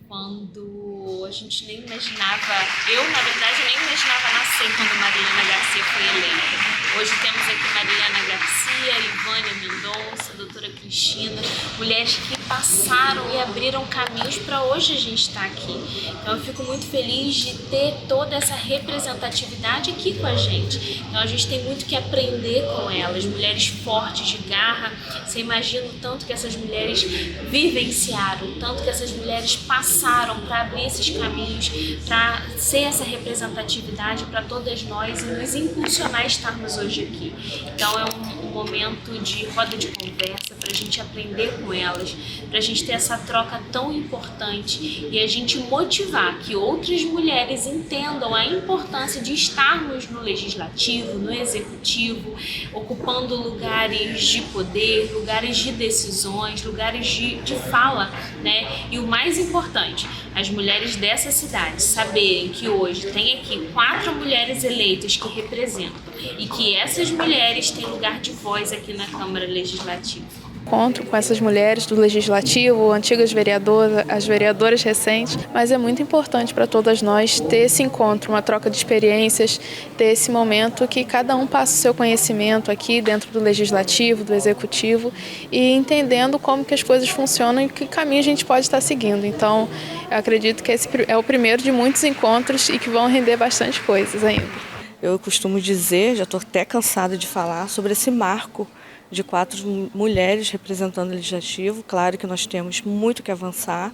quando a gente nem imaginava, na verdade, nem imaginava nascer quando Mariana Garcia foi eleita. Hoje temos aqui Mariana Garcia, Ivânia Mendonça, doutora Cristina, mulheres que passaram e abriram caminhos para hoje a gente estar aqui. Então eu fico muito feliz de ter toda essa representatividade aqui com a gente. Então a gente tem muito que aprender com elas, mulheres fortes, de garra. Você imagina o tanto que essas mulheres vivenciaram, o tanto que essas mulheres passaram para abrir esses caminhos, para ser essa representatividade para todas nós e nos impulsionar a estarmos hoje aqui. Então é um momento de roda de conversa para a gente aprender com elas, para a gente ter essa troca tão importante e a gente motivar que outras mulheres entendam a importância de estarmos no Legislativo, no Executivo, ocupando lugares de poder, lugares de decisões, lugares de fala, né? E o mais importante, as mulheres dessa cidade saberem que hoje tem aqui 4 mulheres eleitas que representam e que essas mulheres têm lugar de voz aqui na Câmara Legislativa. encontro com essas mulheres do Legislativo, antigas vereadoras, as vereadoras recentes, mas é muito importante para todas nós ter esse encontro, uma troca de experiências, ter esse momento que cada um passa o seu conhecimento aqui dentro do Legislativo, do Executivo, e entendendo como que as coisas funcionam e que caminho a gente pode estar seguindo. Então, eu acredito que esse é o primeiro de muitos encontros e que vão render bastante coisas ainda. Eu costumo dizer, já estou até cansada de falar, sobre esse marco de 4 mulheres representando o Legislativo. Claro que nós temos muito que avançar.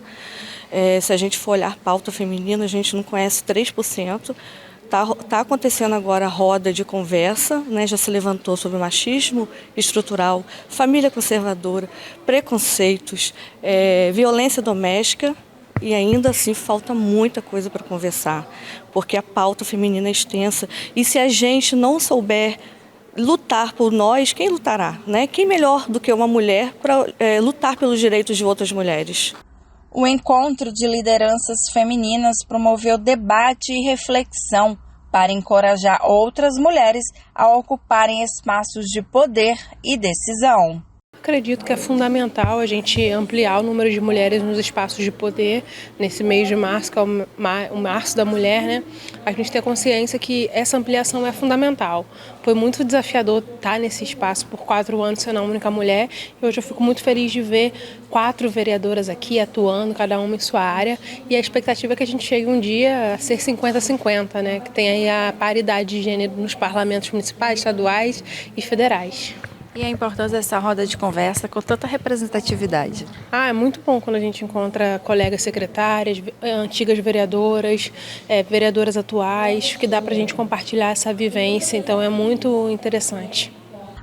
Se a gente for olhar pauta feminina, a gente não conhece 3%. Tá acontecendo agora a roda de conversa, né? Já se levantou sobre machismo estrutural, família conservadora, preconceitos, violência doméstica. E ainda assim falta muita coisa para conversar, porque a pauta feminina é extensa. E se a gente não souber lutar por nós, quem lutará, né? Quem melhor do que uma mulher para lutar pelos direitos de outras mulheres? O encontro de lideranças femininas promoveu debate e reflexão para encorajar outras mulheres a ocuparem espaços de poder e decisão. Acredito que é fundamental a gente ampliar o número de mulheres nos espaços de poder. Nesse mês de março, que é o Março da Mulher, né? A gente ter consciência que essa ampliação é fundamental. Foi muito desafiador estar nesse espaço por 4 anos sendo a única mulher. E hoje eu fico muito feliz de ver 4 vereadoras aqui atuando, cada uma em sua área. E a expectativa é que a gente chegue um dia a ser 50-50, né? Que tenha aí a paridade de gênero nos parlamentos municipais, estaduais e federais. E a importância dessa roda de conversa com tanta representatividade? É muito bom quando a gente encontra colegas secretárias, antigas vereadoras, vereadoras atuais, que dá para a gente compartilhar essa vivência, então é muito interessante.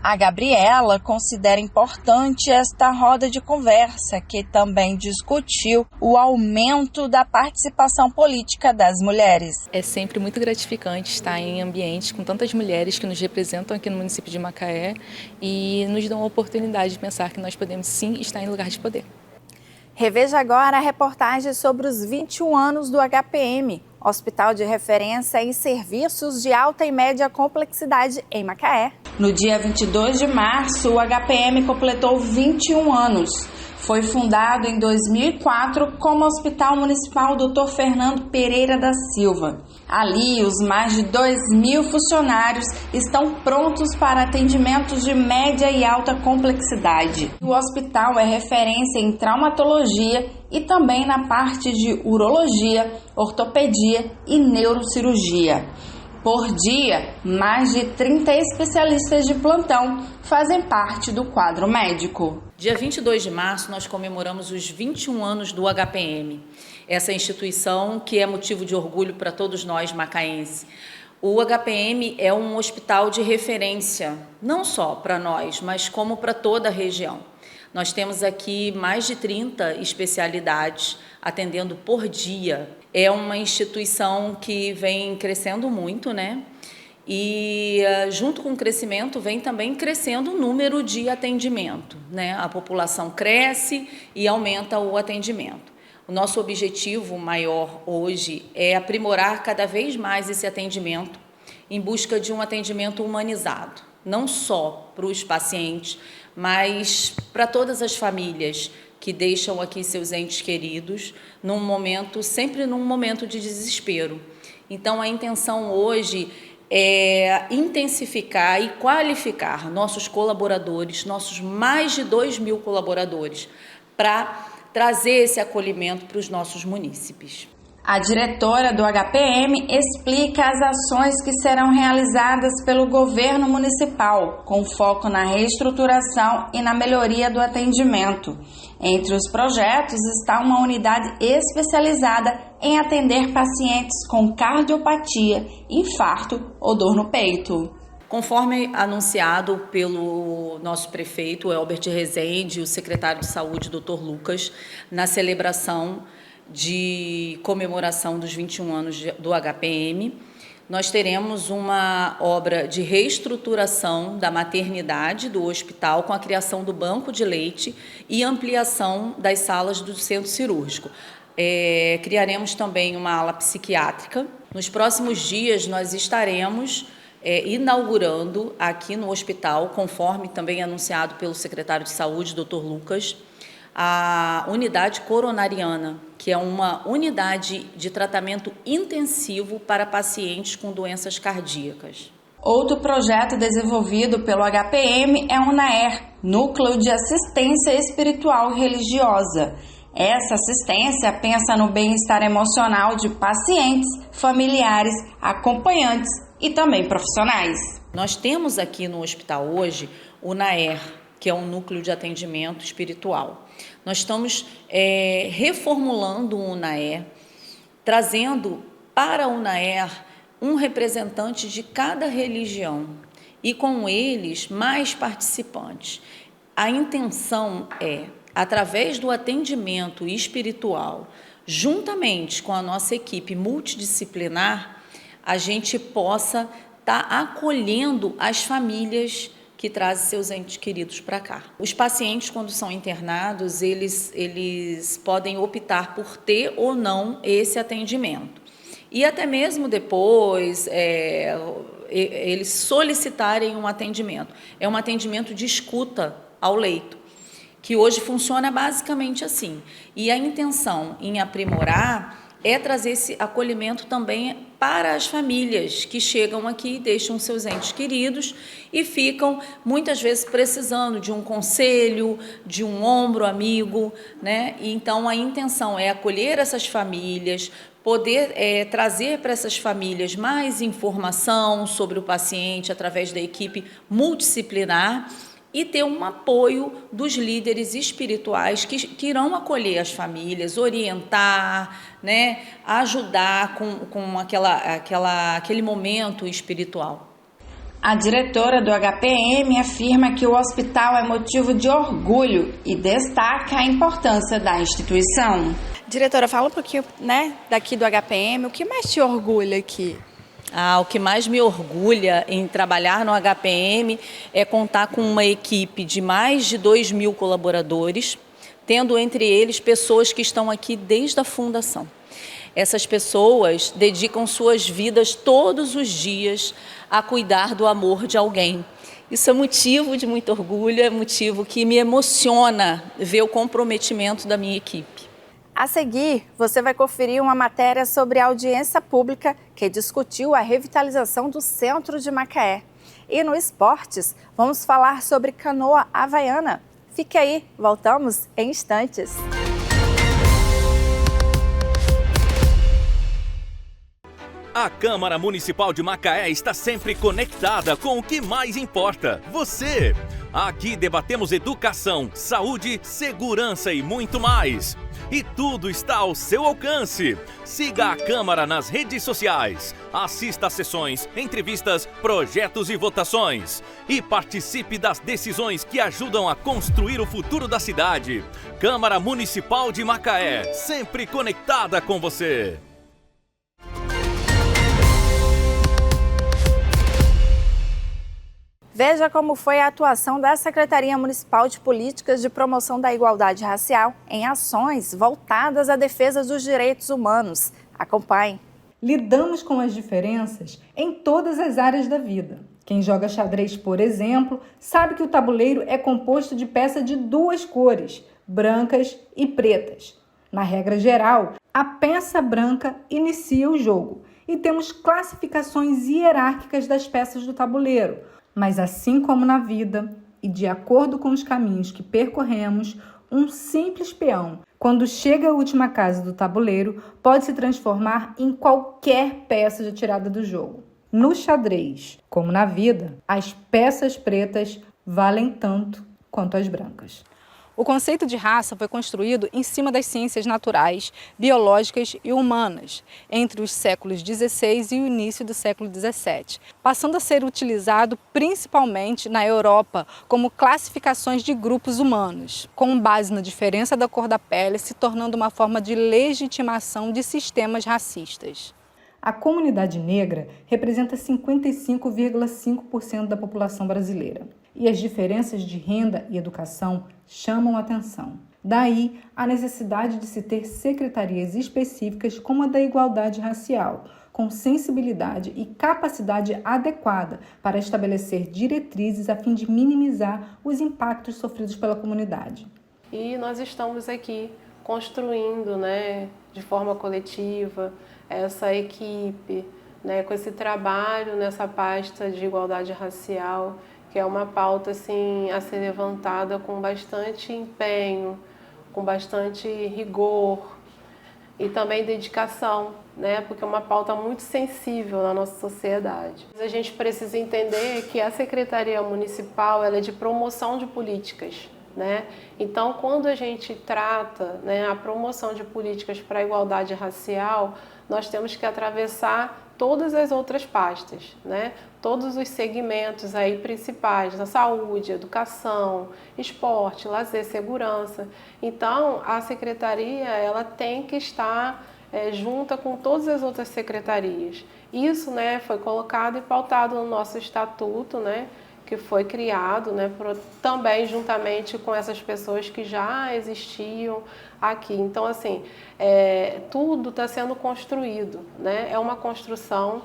A Gabriela considera importante esta roda de conversa, que também discutiu o aumento da participação política das mulheres. É sempre muito gratificante estar em ambientes com tantas mulheres que nos representam aqui no município de Macaé e nos dão a oportunidade de pensar que nós podemos sim estar em lugar de poder. Reveja agora a reportagem sobre os 21 anos do HPM, Hospital de Referência em Serviços de Alta e Média Complexidade em Macaé. No dia 22 de março, o HPM completou 21 anos. Foi fundado em 2004 como Hospital Municipal Dr. Fernando Pereira da Silva. Ali, os mais de 2.000 funcionários estão prontos para atendimentos de média e alta complexidade. O hospital é referência em traumatologia e também na parte de urologia, ortopedia e neurocirurgia. Por dia, mais de 30 especialistas de plantão fazem parte do quadro médico. Dia 22 de março, nós comemoramos os 21 anos do HPM, essa instituição que é motivo de orgulho para todos nós macaenses. O HPM é um hospital de referência, não só para nós, mas como para toda a região. Nós temos aqui mais de 30 especialidades atendendo por dia. É uma instituição que vem crescendo muito, né? E junto com o crescimento vem também crescendo o número de atendimento, né? A população cresce e aumenta o atendimento. O nosso objetivo maior hoje é aprimorar cada vez mais esse atendimento em busca de um atendimento humanizado, não só para os pacientes, mas para todas as famílias que deixam aqui seus entes queridos sempre num momento de desespero. Então, a intenção hoje é intensificar e qualificar nossos colaboradores, nossos mais de 2.000 colaboradores, para trazer esse acolhimento para os nossos munícipes. A diretora do HPM explica as ações que serão realizadas pelo governo municipal, com foco na reestruturação e na melhoria do atendimento. Entre os projetos está uma unidade especializada em atender pacientes com cardiopatia, infarto ou dor no peito. Conforme anunciado pelo nosso prefeito, Elbert Rezende, e o secretário de Saúde, Dr. Lucas, na celebração de comemoração dos 21 anos do HPM, nós teremos uma obra de reestruturação da maternidade do hospital com a criação do banco de leite e ampliação das salas do centro cirúrgico. Criaremos também uma ala psiquiátrica. Nos próximos dias nós estaremos inaugurando aqui no hospital, conforme também anunciado pelo secretário de Saúde, Dr. Lucas, a unidade coronariana, que é uma unidade de tratamento intensivo para pacientes com doenças cardíacas. Outro projeto desenvolvido pelo HPM é o NAER, Núcleo de Assistência Espiritual Religiosa. Essa assistência pensa no bem-estar emocional de pacientes, familiares, acompanhantes e também profissionais. Nós temos aqui no hospital hoje o NAER, que é um núcleo de atendimento espiritual. Nós estamos reformulando o NAER, trazendo para o NAER um representante de cada religião e com eles mais participantes. A intenção é, através do atendimento espiritual, juntamente com a nossa equipe multidisciplinar, a gente possa estar acolhendo as famílias que trazem seus entes queridos para cá. Os pacientes, quando são internados, eles podem optar por ter ou não esse atendimento. E até mesmo depois, eles solicitarem um atendimento. É um atendimento de escuta ao leito, que hoje funciona basicamente assim. E a intenção em aprimorar é trazer esse acolhimento também para as famílias que chegam aqui, deixam seus entes queridos e ficam muitas vezes precisando de um conselho, de um ombro amigo, né? E então a intenção é acolher essas famílias, poder trazer para essas famílias mais informação sobre o paciente através da equipe multidisciplinar e ter um apoio dos líderes espirituais que irão acolher as famílias, orientar, né, ajudar com aquele momento espiritual. A diretora do HPM afirma que o hospital é motivo de orgulho e destaca a importância da instituição. Diretora, fala um pouquinho, né, daqui do HPM, o que mais te orgulha aqui? O que mais me orgulha em trabalhar no HPM é contar com uma equipe de mais de 2.000 colaboradores, tendo entre eles pessoas que estão aqui desde a fundação. Essas pessoas dedicam suas vidas todos os dias a cuidar do amor de alguém. Isso é motivo de muito orgulho, é motivo que me emociona ver o comprometimento da minha equipe. A seguir, você vai conferir uma matéria sobre a audiência pública que discutiu a revitalização do centro de Macaé. E no Esportes, vamos falar sobre canoa havaiana. Fique aí, voltamos em instantes. A Câmara Municipal de Macaé está sempre conectada com o que mais importa, você. Aqui debatemos educação, saúde, segurança e muito mais. E tudo está ao seu alcance. Siga a Câmara nas redes sociais. Assista a sessões, entrevistas, projetos e votações. E participe das decisões que ajudam a construir o futuro da cidade. Câmara Municipal de Macaé, sempre conectada com você. Veja como foi a atuação da Secretaria Municipal de Políticas de Promoção da Igualdade Racial em ações voltadas à defesa dos direitos humanos. Acompanhe. Lidamos com as diferenças em todas as áreas da vida. Quem joga xadrez, por exemplo, sabe que o tabuleiro é composto de peças de duas cores, brancas e pretas. Na regra geral, a peça branca inicia o jogo e temos classificações hierárquicas das peças do tabuleiro. Mas assim como na vida, e de acordo com os caminhos que percorremos, um simples peão, quando chega à última casa do tabuleiro, pode se transformar em qualquer peça já tirada do jogo. No xadrez, como na vida, as peças pretas valem tanto quanto as brancas. O conceito de raça foi construído em cima das ciências naturais, biológicas e humanas, entre os séculos XVI e o início do século XVII, passando a ser utilizado principalmente na Europa como classificações de grupos humanos, com base na diferença da cor da pele, se tornando uma forma de legitimação de sistemas racistas. A comunidade negra representa 55,5% da população brasileira. E as diferenças de renda e educação chamam a atenção. Daí a necessidade de se ter secretarias específicas como a da igualdade racial, com sensibilidade e capacidade adequada para estabelecer diretrizes a fim de minimizar os impactos sofridos pela comunidade. E nós estamos aqui construindo, de forma coletiva, essa equipe, com esse trabalho nessa pasta de igualdade racial, que é uma pauta assim, a ser levantada com bastante empenho, com bastante rigor e também dedicação, porque é uma pauta muito sensível na nossa sociedade. A gente precisa entender que a Secretaria Municipal ela é de promoção de políticas. Então, quando a gente trata a promoção de políticas para a igualdade racial, nós temos que atravessar todas as outras pastas, todos os segmentos aí principais da saúde, educação, esporte, lazer, segurança. Então, a secretaria ela tem que estar junta com todas as outras secretarias. Isso foi colocado e pautado no nosso estatuto, que foi criado também juntamente com essas pessoas que já existiam aqui. Então, assim, tudo está sendo construído, é uma construção.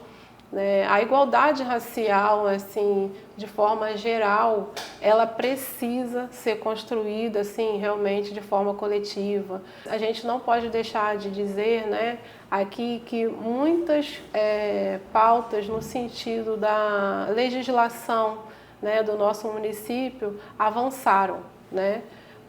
A igualdade racial, assim, de forma geral, ela precisa ser construída, assim, realmente de forma coletiva. A gente não pode deixar de dizer, aqui que muitas pautas no sentido da legislação do nosso município avançaram,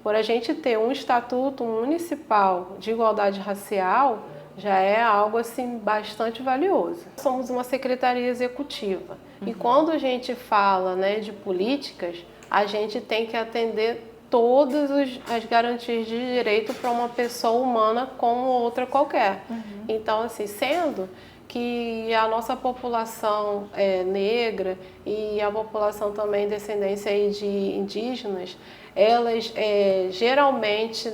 Por a gente ter um estatuto municipal de igualdade racial, já é algo assim bastante valioso. Somos uma secretaria executiva e quando a gente fala de políticas, a gente tem que atender todas as garantias de direito para uma pessoa humana como outra qualquer. Então, assim, sendo que a nossa população negra e a população também descendência aí de indígenas, elas geralmente,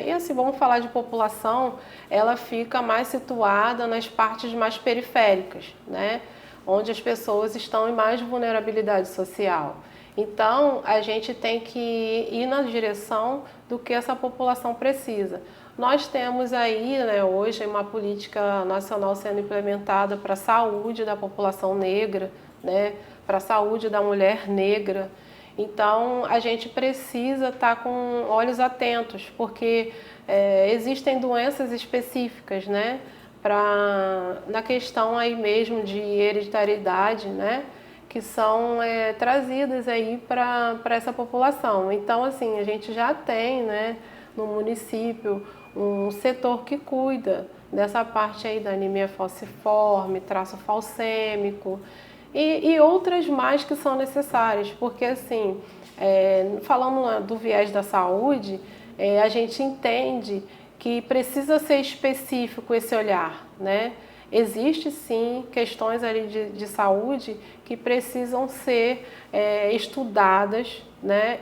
e assim, vamos falar de população, ela fica mais situada nas partes mais periféricas, onde as pessoas estão em mais vulnerabilidade social. Então, a gente tem que ir na direção do que essa população precisa. Nós temos aí, hoje, uma política nacional sendo implementada para a saúde da população negra, para a saúde da mulher negra. Então, a gente precisa estar com olhos atentos, porque existem doenças específicas, na questão aí mesmo de hereditariedade, que são trazidas aí para essa população. Então, assim, a gente já tem, no município, um setor que cuida dessa parte aí da anemia falciforme, traço falcêmico e outras mais que são necessárias, porque assim, falando do viés da saúde, a gente entende que precisa ser específico esse olhar, Existe sim questões ali de saúde que precisam ser estudadas,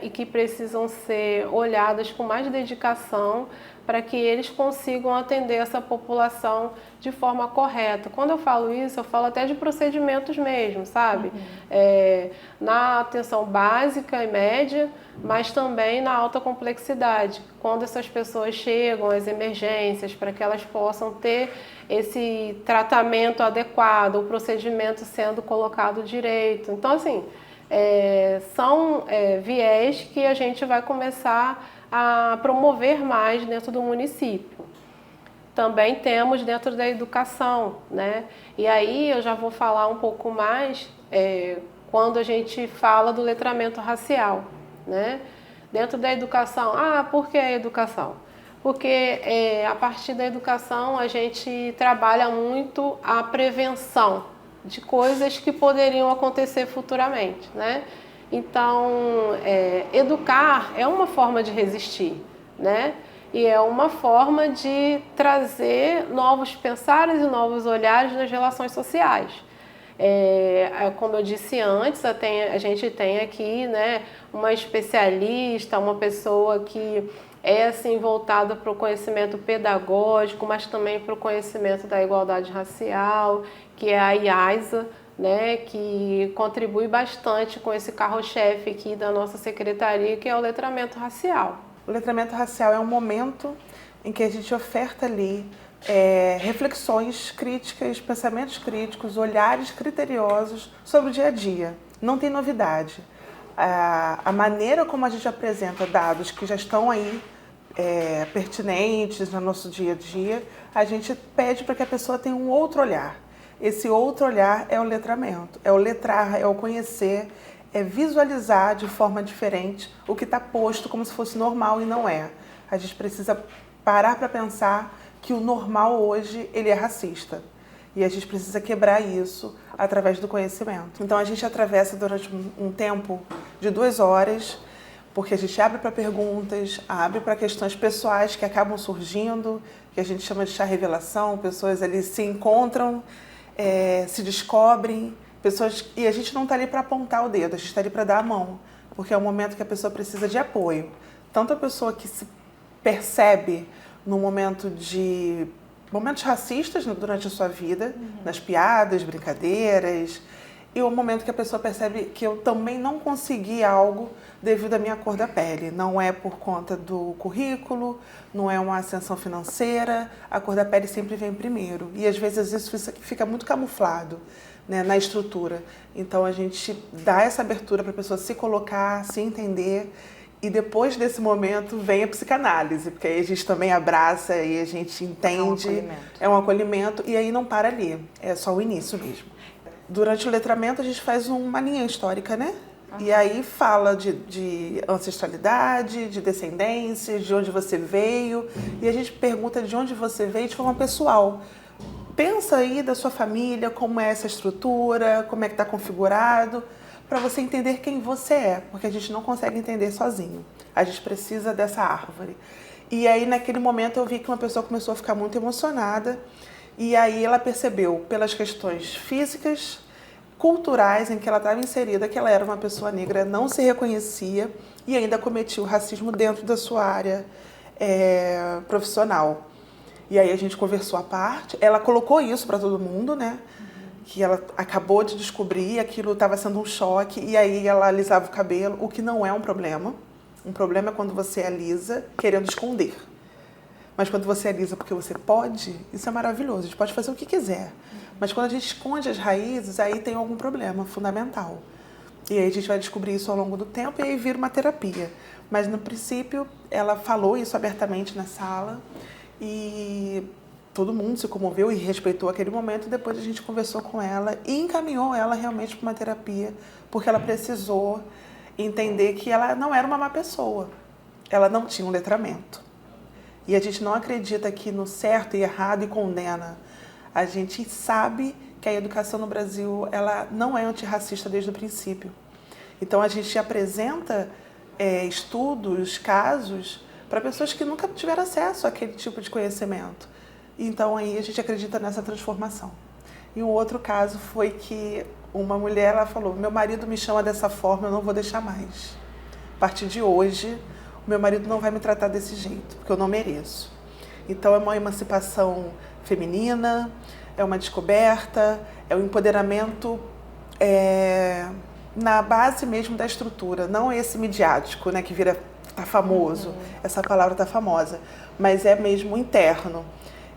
e que precisam ser olhadas com mais dedicação para que eles consigam atender essa população de forma correta. Quando eu falo isso, eu falo até de procedimentos mesmo, sabe? Na atenção básica e média, mas também na alta complexidade. Quando essas pessoas chegam às emergências, para que elas possam ter esse tratamento adequado, o procedimento sendo colocado direito. Então, assim, são viés que a gente vai começar a promover mais dentro do município. Também temos dentro da educação, E aí eu já vou falar um pouco mais quando a gente fala do letramento racial, Dentro da educação, por que a educação? Porque a partir da educação a gente trabalha muito a prevenção de coisas que poderiam acontecer futuramente, Então, educar é uma forma de resistir, E é uma forma de trazer novos pensares e novos olhares nas relações sociais. Como eu disse antes, a gente tem aqui uma especialista, uma pessoa que assim, voltada para o conhecimento pedagógico, mas também para o conhecimento da igualdade racial, que é a IAISA, que contribui bastante com esse carro-chefe aqui da nossa secretaria, que é o letramento racial. O letramento racial é um momento em que a gente oferta ali reflexões críticas, pensamentos críticos, olhares criteriosos sobre o dia a dia. Não tem novidade. A maneira como a gente apresenta dados que já estão aí pertinentes no nosso dia a dia, a gente pede para que a pessoa tenha um outro olhar. Esse outro olhar é o letramento, é o letrar, é o conhecer, é visualizar de forma diferente o que está posto como se fosse normal e não é. A gente precisa parar para pensar que o normal hoje ele é racista. E a gente precisa quebrar isso através do conhecimento. Então a gente atravessa durante um tempo de 2 horas, porque a gente abre para perguntas, abre para questões pessoais que acabam surgindo, que a gente chama de chá revelação, pessoas ali se encontram, se descobrem, e a gente não está ali para apontar o dedo, a gente está ali para dar a mão, porque é um momento que a pessoa precisa de apoio. Tanto a pessoa que se percebe no momento de momentos racistas durante a sua vida, nas piadas, brincadeiras, e o momento que a pessoa percebe que eu também não consegui algo devido à minha cor da pele. Não é por conta do currículo, não é uma ascensão financeira, a cor da pele sempre vem primeiro. E às vezes isso fica muito camuflado, né, na estrutura. Então a gente dá essa abertura para a pessoa se colocar, se entender. E depois desse momento vem a psicanálise, porque aí a gente também abraça e a gente entende. É um acolhimento e aí não para ali, é só o início mesmo. Durante o letramento a gente faz uma linha histórica, né? E aí fala de ancestralidade, de descendência, de onde você veio. E a gente pergunta de onde você veio de forma pessoal. Pensa aí da sua família, como é essa estrutura, como é que está configurado, para você entender quem você é, porque a gente não consegue entender sozinho. A gente precisa dessa árvore. E aí, naquele momento, eu vi que uma pessoa começou a ficar muito emocionada, e aí ela percebeu, pelas questões físicas, culturais em que ela estava inserida, que ela era uma pessoa negra, não se reconhecia e ainda cometia o racismo dentro da sua área profissional. E aí a gente conversou à parte, ela colocou isso para todo mundo, né? Que ela acabou de descobrir, aquilo estava sendo um choque, e aí ela alisava o cabelo, o que não é um problema. Um problema é quando você alisa querendo esconder. Mas quando você alisa porque você pode, isso é maravilhoso, a gente pode fazer o que quiser. Mas quando a gente esconde as raízes, aí tem algum problema fundamental. E aí a gente vai descobrir isso ao longo do tempo e aí vira uma terapia. Mas no princípio, ela falou isso abertamente na sala e todo mundo se comoveu e respeitou aquele momento. Depois a gente conversou com ela e encaminhou ela realmente para uma terapia, porque ela precisou entender que ela não era uma má pessoa. Ela não tinha um letramento. E a gente não acredita que no certo e errado e condena. A gente sabe que a educação no Brasil ela não é antirracista desde o princípio. Então a gente apresenta estudos, casos, para pessoas que nunca tiveram acesso àquele tipo de conhecimento. Então aí a gente acredita nessa transformação. E um outro caso foi que uma mulher ela falou: meu marido me chama dessa forma, eu não vou deixar mais. A partir de hoje, o meu marido não vai me tratar desse jeito, porque eu não mereço. Então é uma emancipação feminina, é uma descoberta, é um empoderamento na base mesmo da estrutura, não esse midiático, né, que tá famoso, essa palavra tá famosa, mas é mesmo interno.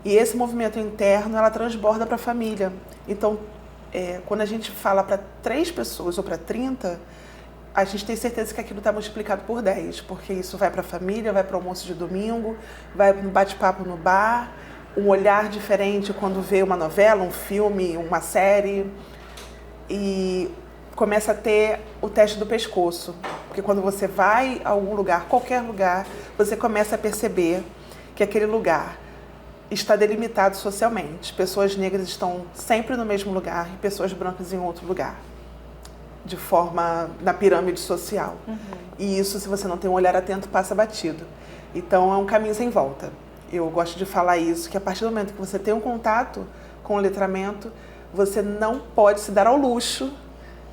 E esse movimento interno, ela transborda para a família. Então, quando a gente fala para 3 pessoas ou para 30, a gente tem certeza que aquilo está multiplicado por 10, porque isso vai para a família, vai para o almoço de domingo, vai no bate-papo no bar, um olhar diferente quando vê uma novela, um filme, uma série, e começa a ter o teste do pescoço, porque quando você vai a algum lugar, qualquer lugar, você começa a perceber que aquele lugar está delimitado socialmente. Pessoas negras estão sempre no mesmo lugar e pessoas brancas em outro lugar, de forma na pirâmide social. E isso, se você não tem um olhar atento, passa batido. Então é um caminho sem volta. Eu gosto de falar isso, que a partir do momento que você tem um contato com o letramento, você não pode se dar ao luxo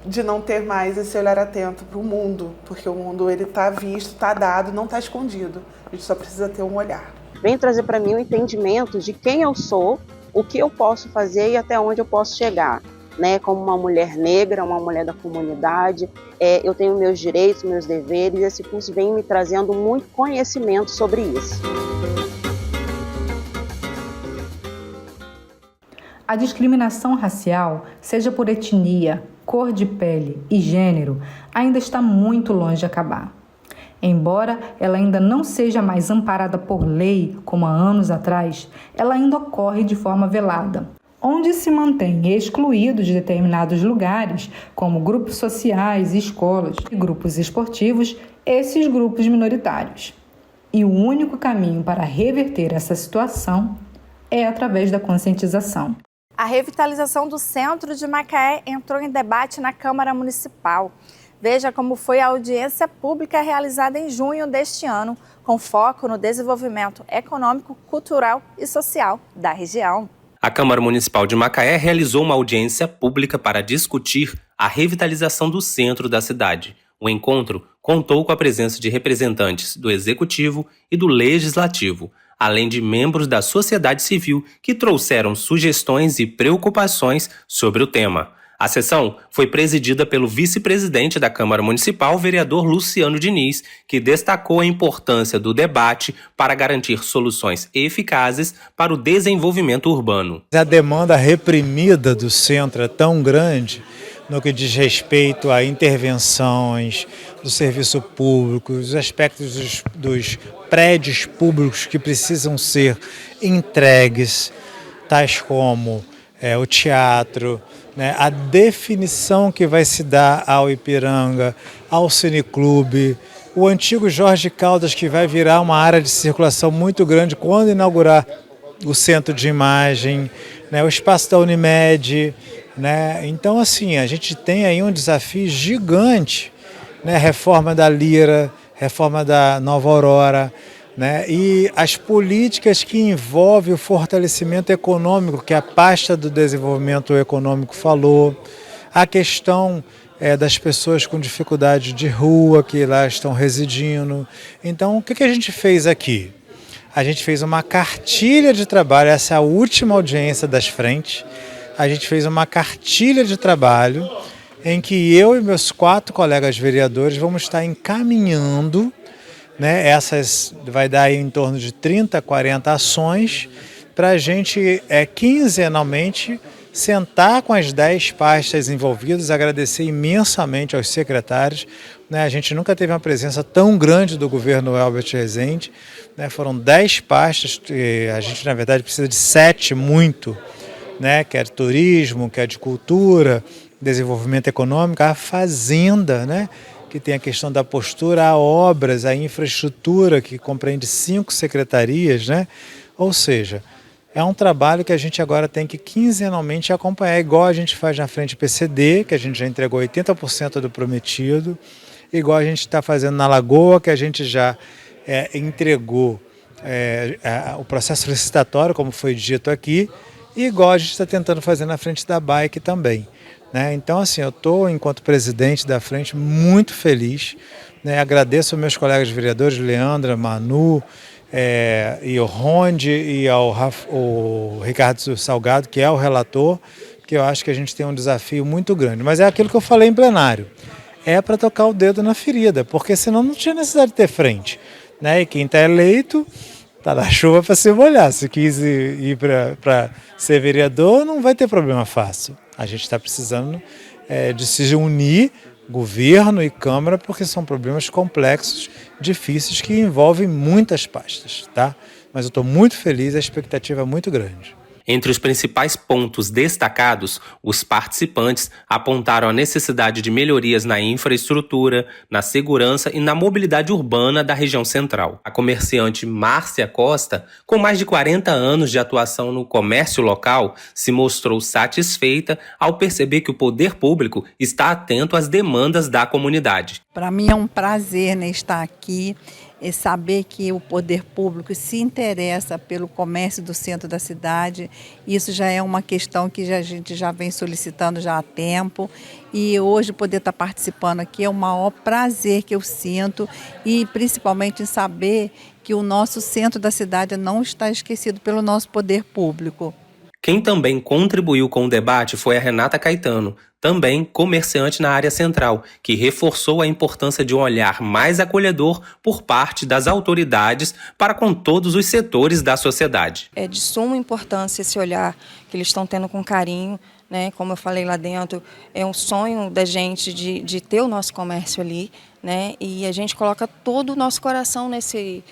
de não ter mais esse olhar atento para o mundo, porque o mundo ele está visto, está dado, não está escondido. A gente só precisa ter um olhar. Vem trazer para mim um entendimento de quem eu sou, o que eu posso fazer e até onde eu posso chegar. Né? Como uma mulher negra, uma mulher da comunidade, eu tenho meus direitos, meus deveres, e esse curso vem me trazendo muito conhecimento sobre isso. A discriminação racial, seja por etnia, cor de pele e gênero, ainda está muito longe de acabar. Embora ela ainda não seja mais amparada por lei, como há anos atrás, ela ainda ocorre de forma velada, onde se mantém excluídos de determinados lugares, como grupos sociais, escolas e grupos esportivos, esses grupos minoritários. E o único caminho para reverter essa situação é através da conscientização. A revitalização do centro de Macaé entrou em debate na Câmara Municipal. Veja como foi a audiência pública realizada em junho deste ano, com foco no desenvolvimento econômico, cultural e social da região. A Câmara Municipal de Macaé realizou uma audiência pública para discutir a revitalização do centro da cidade. O encontro contou com a presença de representantes do Executivo e do Legislativo, além de membros da sociedade civil que trouxeram sugestões e preocupações sobre o tema. A sessão foi presidida pelo vice-presidente da Câmara Municipal, vereador Luciano Diniz, que destacou a importância do debate para garantir soluções eficazes para o desenvolvimento urbano. A demanda reprimida do centro é tão grande no que diz respeito a intervenções do serviço público, os aspectos dos prédios públicos que precisam ser entregues, tais como o teatro, né, a definição que vai se dar ao Ipiranga, ao Cineclube, o antigo Jorge Caldas, que vai virar uma área de circulação muito grande quando inaugurar o centro de imagem, né, o espaço da Unimed, né? Então, assim, a gente tem aí um desafio gigante, né, reforma da Lira, reforma da Nova Aurora, né? E as políticas que envolvem o fortalecimento econômico, que a pasta do desenvolvimento econômico falou, a questão das pessoas com dificuldade de rua que lá estão residindo. Então, o que a gente fez aqui? A gente fez uma cartilha de trabalho, essa é a última audiência das frentes, a gente fez uma cartilha de trabalho em que eu e meus 4 colegas vereadores vamos estar encaminhando, né, essas vai dar aí em torno de 30, 40 ações para a gente quinzenalmente sentar com as 10 pastas envolvidas, agradecer imensamente aos secretários, né, a gente nunca teve uma presença tão grande do governo Elbert Rezende, né, foram 10 pastas, a gente na verdade precisa de 7 muito, né, que é de turismo, que é de cultura, desenvolvimento econômico, a fazenda, né, que tem a questão da postura, a obras, a infraestrutura, que compreende 5 secretarias, né? Ou seja, é um trabalho que a gente agora tem que quinzenalmente acompanhar, igual a gente faz na frente PCD, que a gente já entregou 80% do prometido, igual a gente está fazendo na Lagoa, que a gente já entregou o processo licitatório, como foi dito aqui, e igual a gente está tentando fazer na frente da Bike também. Né? Então, assim, eu estou, enquanto presidente da frente, muito feliz. Né? Agradeço aos meus colegas vereadores, Leandra, Manu, e o Ronde e o Ricardo Salgado, que é o relator, que eu acho que a gente tem um desafio muito grande. Mas é aquilo que eu falei em plenário, é para tocar o dedo na ferida, porque senão não tinha necessidade de ter frente. Né? E quem está eleito está na chuva para se molhar. Se quis ir para ser vereador, não vai ter problema fácil. A gente está precisando de se unir, governo e Câmara, porque são problemas complexos, difíceis, que envolvem muitas pastas, tá? Mas eu estou muito feliz, a expectativa é muito grande. Entre os principais pontos destacados, os participantes apontaram a necessidade de melhorias na infraestrutura, na segurança e na mobilidade urbana da região central. A comerciante Márcia Costa, com mais de 40 anos de atuação no comércio local, se mostrou satisfeita ao perceber que o poder público está atento às demandas da comunidade. Para mim é um prazer, né, estar aqui e saber que o poder público se interessa pelo comércio do centro da cidade. Isso já é uma questão que a gente já vem solicitando já há tempo. E hoje poder estar participando aqui é o maior prazer que eu sinto, e principalmente em saber que o nosso centro da cidade não está esquecido pelo nosso poder público. Quem também contribuiu com o debate foi a Renata Caetano, também comerciante na área central, que reforçou a importância de um olhar mais acolhedor por parte das autoridades para com todos os setores da sociedade. É de suma importância esse olhar que eles estão tendo com carinho, né? Como eu falei lá dentro, é um sonho da gente de ter o nosso comércio ali, né? E a gente coloca todo o nosso coração nesse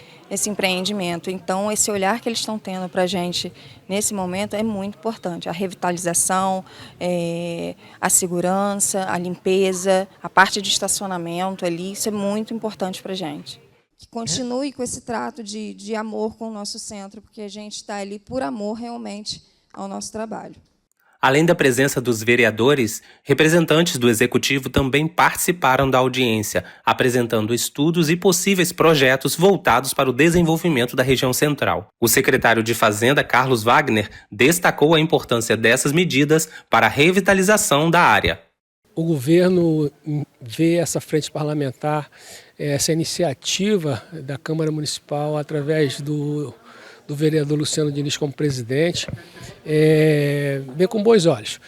empreendimento. Então, esse olhar que eles estão tendo para a gente nesse momento é muito importante. A revitalização, a segurança, a limpeza, a parte de estacionamento ali, isso é muito importante para a gente. Que continue com esse trato de amor com o nosso centro, porque a gente está ali por amor realmente ao nosso trabalho. Além da presença dos vereadores, representantes do Executivo também participaram da audiência, apresentando estudos e possíveis projetos voltados para o desenvolvimento da região central. O secretário de Fazenda, Carlos Wagner, destacou a importância dessas medidas para a revitalização da área. O governo vê essa frente parlamentar, essa iniciativa da Câmara Municipal através do vereador Luciano Diniz como presidente, vê com bons olhos.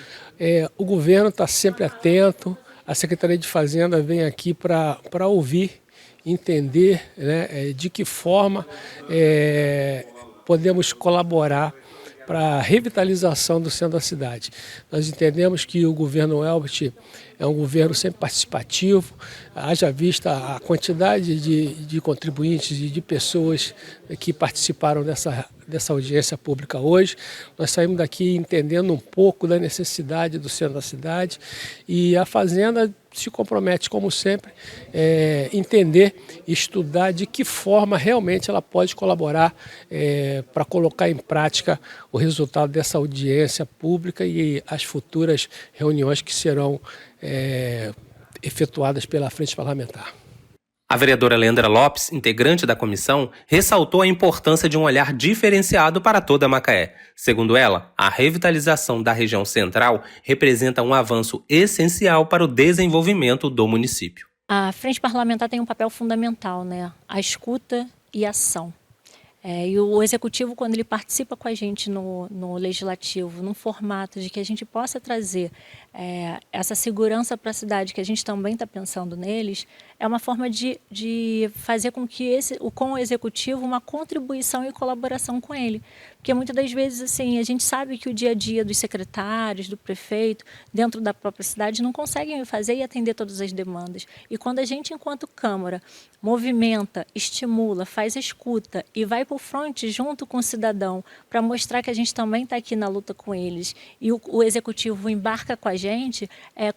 O governo está sempre atento, a Secretaria de Fazenda vem aqui para ouvir, entender, né, de que forma podemos colaborar para a revitalização do centro da cidade. Nós entendemos que o governo Elbert é um governo sempre participativo, haja vista a quantidade de contribuintes e de pessoas que participaram dessa audiência pública hoje. Nós saímos daqui entendendo um pouco da necessidade do centro da cidade e a Fazenda se compromete, como sempre, entender e estudar de que forma realmente ela pode colaborar para colocar em prática o resultado dessa audiência pública e as futuras reuniões que serão efetuadas pela Frente Parlamentar. A vereadora Leandra Lopes, integrante da comissão, ressaltou a importância de um olhar diferenciado para toda Macaé. Segundo ela, a revitalização da região central representa um avanço essencial para o desenvolvimento do município. A Frente Parlamentar tem um papel fundamental, né? A escuta e a ação. E o Executivo, quando ele participa com a gente no Legislativo, num formato de que a gente possa trazer essa segurança para a cidade, que a gente também está pensando neles, é uma forma de fazer com que com o Executivo uma contribuição e colaboração com ele. Porque muitas das vezes assim, a gente sabe que o dia a dia dos secretários, do prefeito, dentro da própria cidade, não conseguem fazer e atender todas as demandas. E quando a gente, enquanto Câmara, movimenta, estimula, faz escuta e vai por frente junto com o cidadão para mostrar que a gente também está aqui na luta com eles e o Executivo embarca com a gente,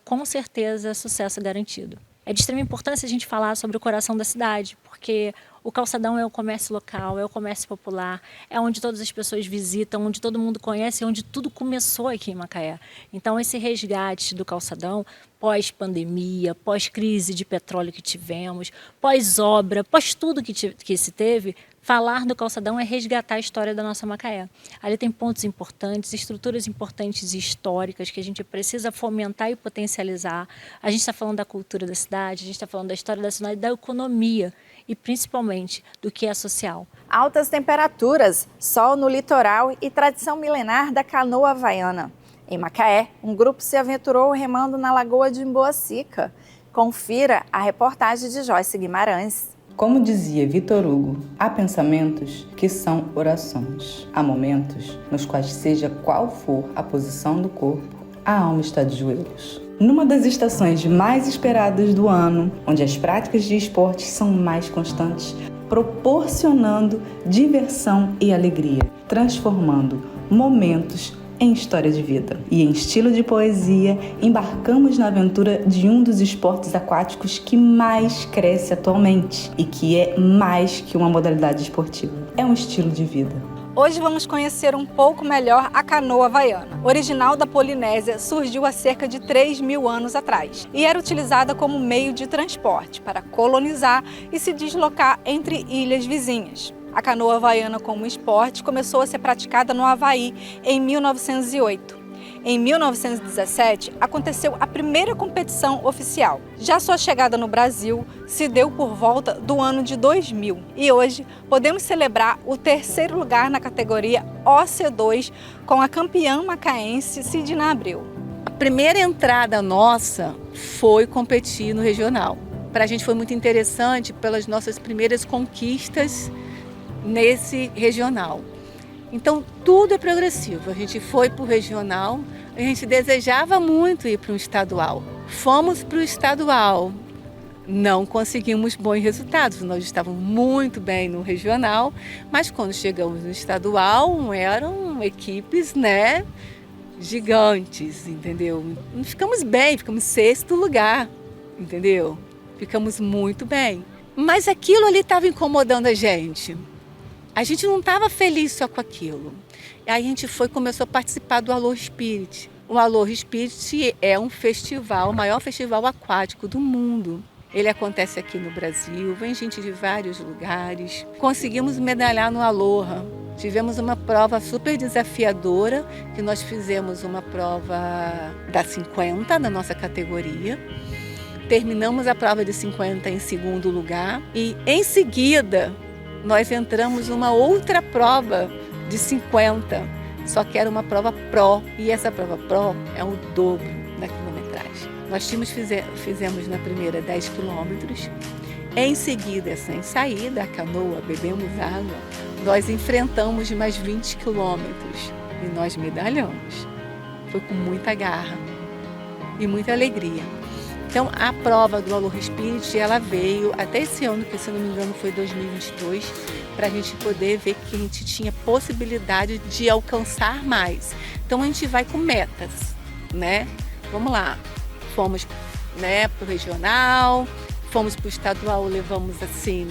com certeza sucesso garantido. É de extrema importância a gente falar sobre o coração da cidade, porque o calçadão é o comércio local, é o comércio popular, é onde todas as pessoas visitam, onde todo mundo conhece, onde tudo começou aqui em Macaé. Então, esse resgate do calçadão, pós-pandemia, pós-crise de petróleo que tivemos, pós-obra, pós-tudo que se teve, falar do calçadão é resgatar a história da nossa Macaé. Ali tem pontos importantes, estruturas importantes e históricas que a gente precisa fomentar e potencializar. A gente está falando da cultura da cidade, a gente está falando da história da cidade, da economia e principalmente do que é social. Altas temperaturas, sol no litoral e tradição milenar da canoa havaiana. Em Macaé, um grupo se aventurou remando na Lagoa de Emboacica. Confira a reportagem de Joyce Guimarães. Como dizia Vitor Hugo, há pensamentos que são orações. Há momentos nos quais, seja qual for a posição do corpo, a alma está de joelhos. Numa das estações mais esperadas do ano, onde as práticas de esportes são mais constantes, proporcionando diversão e alegria, transformando momentos em história de vida. E em estilo de poesia, embarcamos na aventura de um dos esportes aquáticos que mais cresce atualmente e que é mais que uma modalidade esportiva. É um estilo de vida. Hoje vamos conhecer um pouco melhor a canoa havaiana. Original da Polinésia, surgiu há cerca de 3.000 anos atrás e era utilizada como meio de transporte para colonizar e se deslocar entre ilhas vizinhas. A canoa havaiana como esporte começou a ser praticada no Havaí em 1908. Em 1917, aconteceu a primeira competição oficial. Já sua chegada no Brasil se deu por volta do ano de 2000. E hoje podemos celebrar o 3º lugar na categoria OC2 com a campeã macaense Sidna Abreu. A primeira entrada nossa foi competir no regional. Para a gente foi muito interessante pelas nossas primeiras conquistas nesse regional. Então, tudo é progressivo. A gente foi para o regional, a gente desejava muito ir para um estadual. Fomos para o estadual, não conseguimos bons resultados. Nós estávamos muito bem no regional, mas quando chegamos no estadual, eram equipes, gigantes, entendeu? Não ficamos bem, ficamos em 6º lugar, entendeu? Ficamos muito bem. Mas aquilo ali estava incomodando a gente. A gente não estava feliz só com aquilo. Aí a gente começou a participar do Aloha Spirit. O Aloha Spirit é um festival, o maior festival aquático do mundo. Ele acontece aqui no Brasil, vem gente de vários lugares. Conseguimos medalhar no Aloha. Tivemos uma prova super desafiadora, que nós fizemos uma prova da 50 na nossa categoria. Terminamos a prova de 50 em 2º lugar e, em seguida, nós entramos numa outra prova de 50, só que era uma prova Pro, e essa prova Pro é o dobro da quilometragem. Nós fizemos na primeira 10 quilômetros, em seguida, sem saída, a canoa, bebemos água, nós enfrentamos mais 20 quilômetros e nós medalhamos. Foi com muita garra e muita alegria. Então, a prova do Aloha Spirit, ela veio até esse ano, que se não me engano foi 2022, para a gente poder ver que a gente tinha possibilidade de alcançar mais. Então, a gente vai com metas, Vamos lá, fomos, para o regional, fomos para o estadual, levamos assim,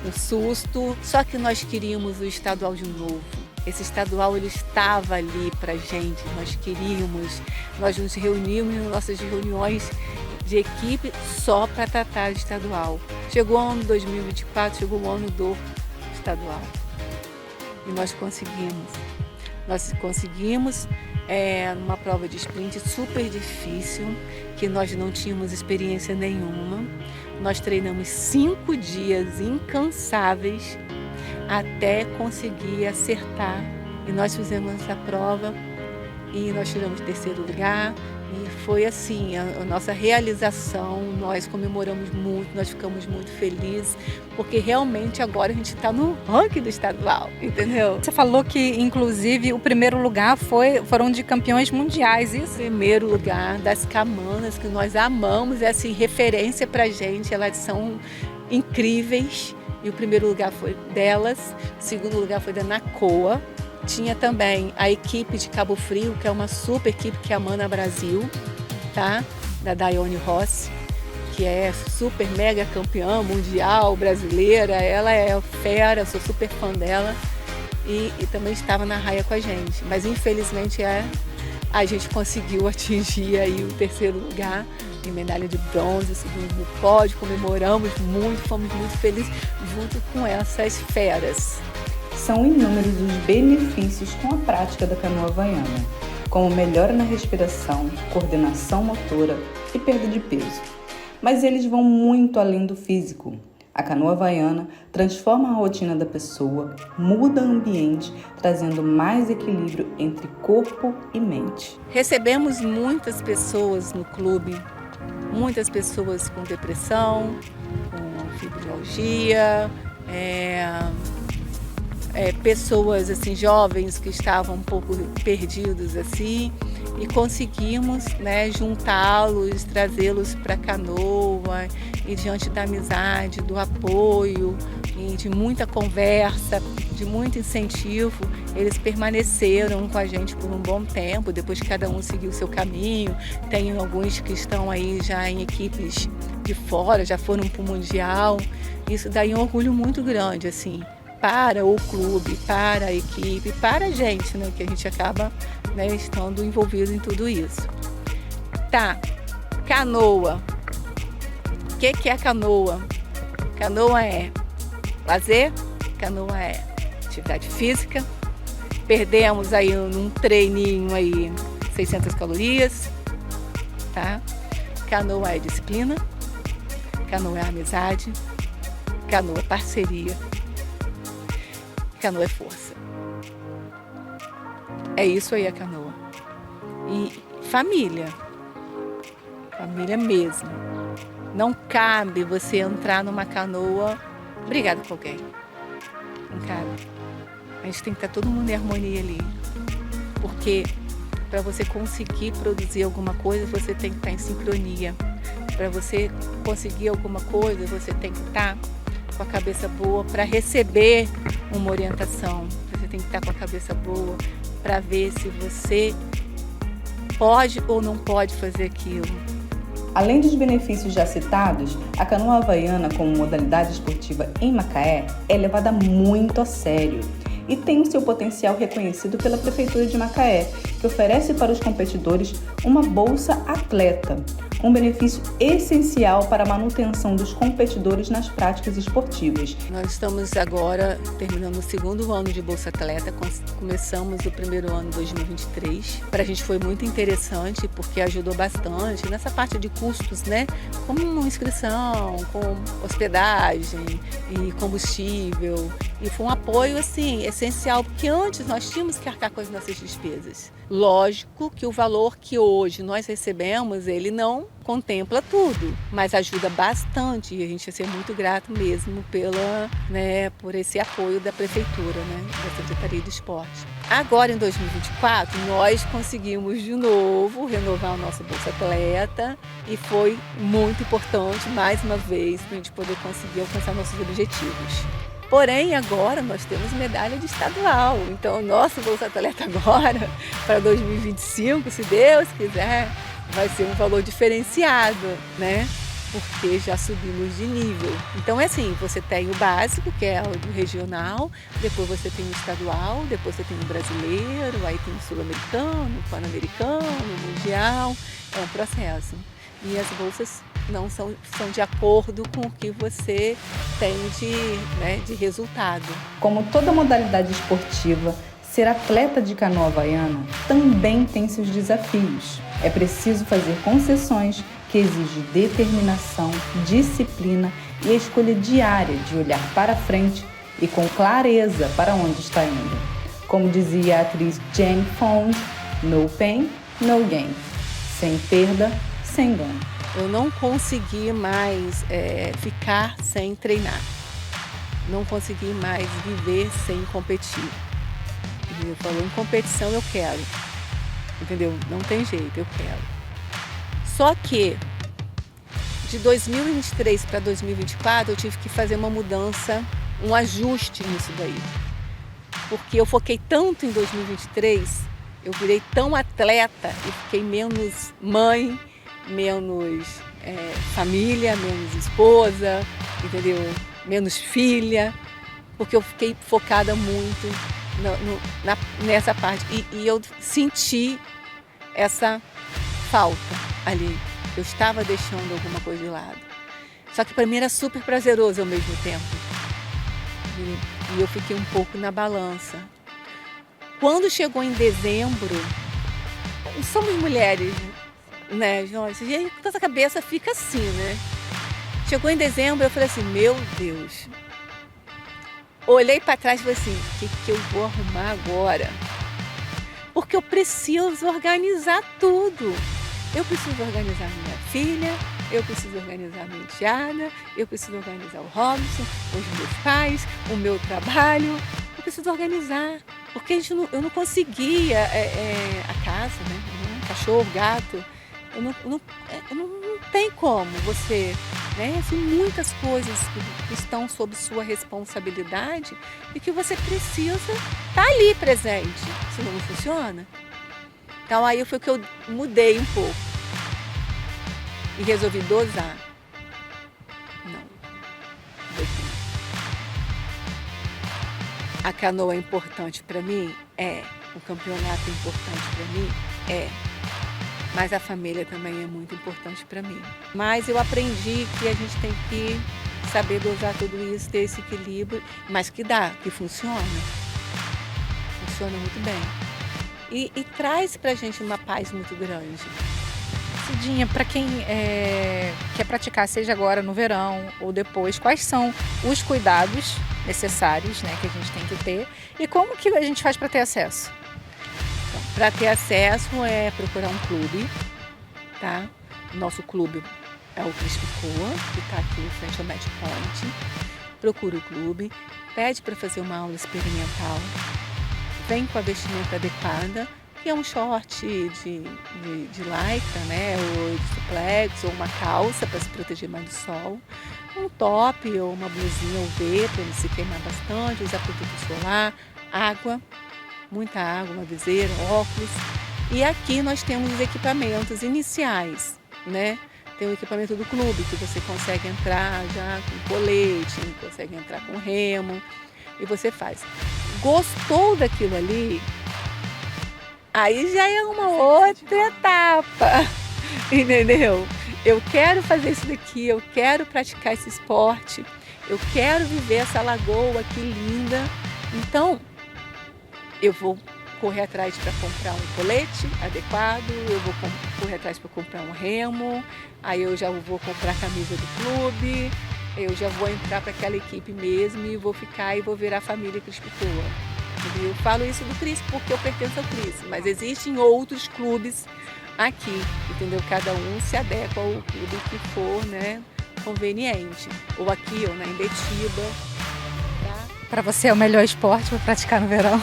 um susto. Só que nós queríamos o estadual de novo. Esse estadual, ele estava ali para gente, nós nos reunimos nas nossas reuniões de equipe só para tratar de estadual. Chegou o ano 2024, chegou o ano do estadual. E nós conseguimos. Nós conseguimos numa prova de sprint super difícil, que nós não tínhamos experiência nenhuma. Nós treinamos 5 dias incansáveis até conseguir acertar. E nós fizemos essa prova e nós tiramos 3º lugar. E foi assim, a nossa realização, nós comemoramos muito, nós ficamos muito felizes, porque realmente agora a gente está no ranking do estadual, entendeu? Você falou que, inclusive, o 1º lugar foram de campeões mundiais, isso? 1º lugar das camanas, que nós amamos, é assim, referência pra gente, elas são incríveis. E o 1º lugar foi delas, o 2º lugar foi da Nacoa. Tinha também a equipe de Cabo Frio, que é uma super equipe, que é a Mana Brasil, tá? Da Daiane Rossi, que é super mega campeã mundial brasileira. Ela é fera, sou super fã dela. E também estava na raia com a gente. Mas infelizmente a gente conseguiu atingir aí o 3º lugar em medalha de bronze, 2º no pódio. Comemoramos muito, fomos muito felizes junto com essas feras. São inúmeros os benefícios com a prática da canoa havaiana, como melhora na respiração, coordenação motora e perda de peso. Mas eles vão muito além do físico. A canoa havaiana transforma a rotina da pessoa, muda o ambiente, trazendo mais equilíbrio entre corpo e mente. Recebemos muitas pessoas no clube, muitas pessoas com depressão, com fibromialgia, pessoas assim, jovens que estavam um pouco perdidos assim, e conseguimos juntá-los, trazê-los para a canoa, e diante da amizade, do apoio e de muita conversa, de muito incentivo, eles permaneceram com a gente por um bom tempo, depois que cada um seguiu o seu caminho. Tem alguns que estão aí já em equipes de fora, já foram para o Mundial. Isso dá um orgulho muito grande, assim, para o clube, para a equipe, para a gente, que a gente acaba estando envolvido em tudo isso. Tá, canoa. O que é canoa? Canoa é lazer, canoa é atividade física. Perdemos aí num treininho aí 600 calorias, tá? Canoa é disciplina, canoa é amizade, canoa é parceria, canoa é força. É isso aí a canoa. E família mesmo. Não cabe você entrar numa canoa brigado com alguém. Não cabe. A gente tem que estar todo mundo em harmonia ali. Porque para você conseguir produzir alguma coisa, você tem que estar em sincronia. Para você conseguir alguma coisa, você tem que estar com a cabeça boa para receber uma orientação. Você tem que estar com a cabeça boa para ver se você pode ou não pode fazer aquilo. Além dos benefícios já citados, a canoa havaiana como modalidade esportiva em Macaé é levada muito a sério e tem o seu potencial reconhecido pela Prefeitura de Macaé, que oferece para os competidores uma bolsa atleta, um benefício essencial para a manutenção dos competidores nas práticas esportivas. Nós estamos agora terminando o segundo ano de Bolsa Atleta, começamos o primeiro ano 2023. Para a gente foi muito interessante porque ajudou bastante nessa parte de custos, né? Como inscrição, com hospedagem e combustível. E foi um apoio assim essencial, porque antes nós tínhamos que arcar com as nossas despesas. Lógico que o valor que hoje nós recebemos, ele não contempla tudo, mas ajuda bastante e a gente vai ser muito grato mesmo por esse apoio da Prefeitura, da Secretaria do Esporte. Agora em 2024 nós conseguimos de novo renovar o nosso Bolsa Atleta e foi muito importante mais uma vez para a gente poder conseguir alcançar nossos objetivos. Porém, agora nós temos medalha de estadual, então o nosso Bolsa Atleta agora, para 2025, se Deus quiser, vai ser um valor diferenciado, né? Porque já subimos de nível. Então é assim, você tem o básico, que é o regional, depois você tem o estadual, depois você tem o brasileiro, aí tem o sul-americano, o pan-americano, o mundial, é um processo. E as bolsas não são de acordo com o que você tem de resultado. Como toda modalidade esportiva, ser atleta de canoa havaiana também tem seus desafios. É preciso fazer concessões que exigem determinação, disciplina e a escolha diária de olhar para frente e com clareza para onde está indo. Como dizia a atriz Jane Fonda, no pain, no gain. Sem perda, sem ganho. Eu não consegui mais ficar sem treinar. Não consegui mais viver sem competir. Eu falo, em competição eu quero. Entendeu? Não tem jeito, eu quero. Só que de 2023 para 2024 eu tive que fazer uma mudança, um ajuste nisso daí. Porque eu foquei tanto em 2023, eu virei tão atleta e fiquei menos mãe, menos família, menos esposa, entendeu? Menos filha, porque eu fiquei focada muito nessa parte. E eu senti essa falta ali. Eu estava deixando alguma coisa de lado. Só que para mim era super prazeroso ao mesmo tempo. E eu fiquei um pouco na balança. Quando chegou em dezembro, somos mulheres, né, Joyce? E aí nossa cabeça fica assim, né? Chegou em dezembro, eu falei assim, meu Deus. Olhei para trás e falei assim, o que eu vou arrumar agora? Porque eu preciso organizar tudo. Eu preciso organizar minha filha, eu preciso organizar minha enteada, eu preciso organizar o Robson, os meus pais, o meu trabalho. Eu preciso organizar, porque eu não conseguia a casa, né? Cachorro, gato. Não tem como você, né? Tem muitas coisas que estão sob sua responsabilidade e que você precisa estar ali presente, senão não funciona. Então aí foi que eu mudei um pouco e resolvi dosar. A canoa é importante para mim? É. O campeonato é importante para mim? É. Mas a família também é muito importante para mim. Mas eu aprendi que a gente tem que saber dosar tudo isso, ter esse equilíbrio, mas que dá, que funciona. Funciona muito bem. e traz para a gente uma paz muito grande. Cidinha, para quem quer praticar, seja agora no verão ou depois, quais são os cuidados necessários, né, que a gente tem que ter e como que a gente faz para ter acesso? Para ter acesso é procurar um clube, tá? Nosso clube é o Crispicoa, que está aqui em frente ao Match Point. Procura o clube, pede para fazer uma aula experimental, vem com a vestimenta adequada, que é um short de lycra, né? Ou de suplex, ou uma calça para se proteger mais do sol, um top ou uma blusinha UV para ele se queimar bastante, usar protetor solar, água, muita água, uma viseira, óculos. E aqui nós temos os equipamentos iniciais, né? Tem o equipamento do clube, que você consegue entrar já com colete, consegue entrar com remo, e você faz. Gostou daquilo ali? Aí já é uma outra etapa, entendeu? Eu quero fazer isso daqui, eu quero praticar esse esporte, eu quero viver essa lagoa aqui linda. Então, eu vou correr atrás para comprar um colete adequado, eu vou correr atrás para comprar um remo, aí eu já vou comprar a camisa do clube, eu já vou entrar para aquela equipe mesmo e vou ficar e vou virar a família Crispicoa. Eu falo isso do CRIS porque eu pertenço ao CRIS, mas existem outros clubes aqui, entendeu? Cada um se adequa ao clube que for, né, conveniente. Ou aqui, ou na Imbetiba. Tá? Para você é o melhor esporte para praticar no verão?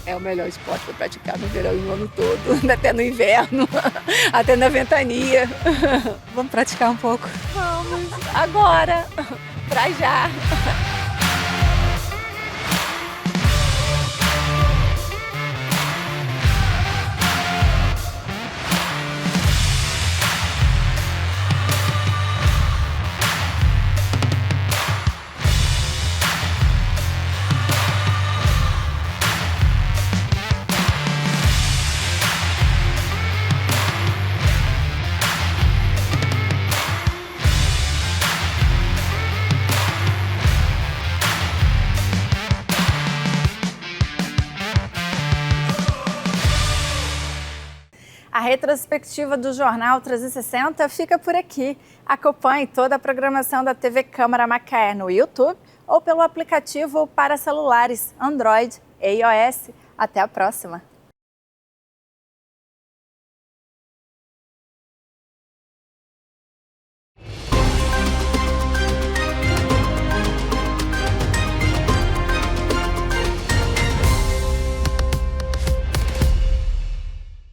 É o melhor esporte para praticar no verão e no ano todo, até no inverno, até na ventania. Vamos praticar um pouco? Vamos, agora, pra já. A retrospectiva do Jornal 360 fica por aqui. Acompanhe toda a programação da TV Câmara Macaé no YouTube ou pelo aplicativo para celulares Android e iOS. Até a próxima!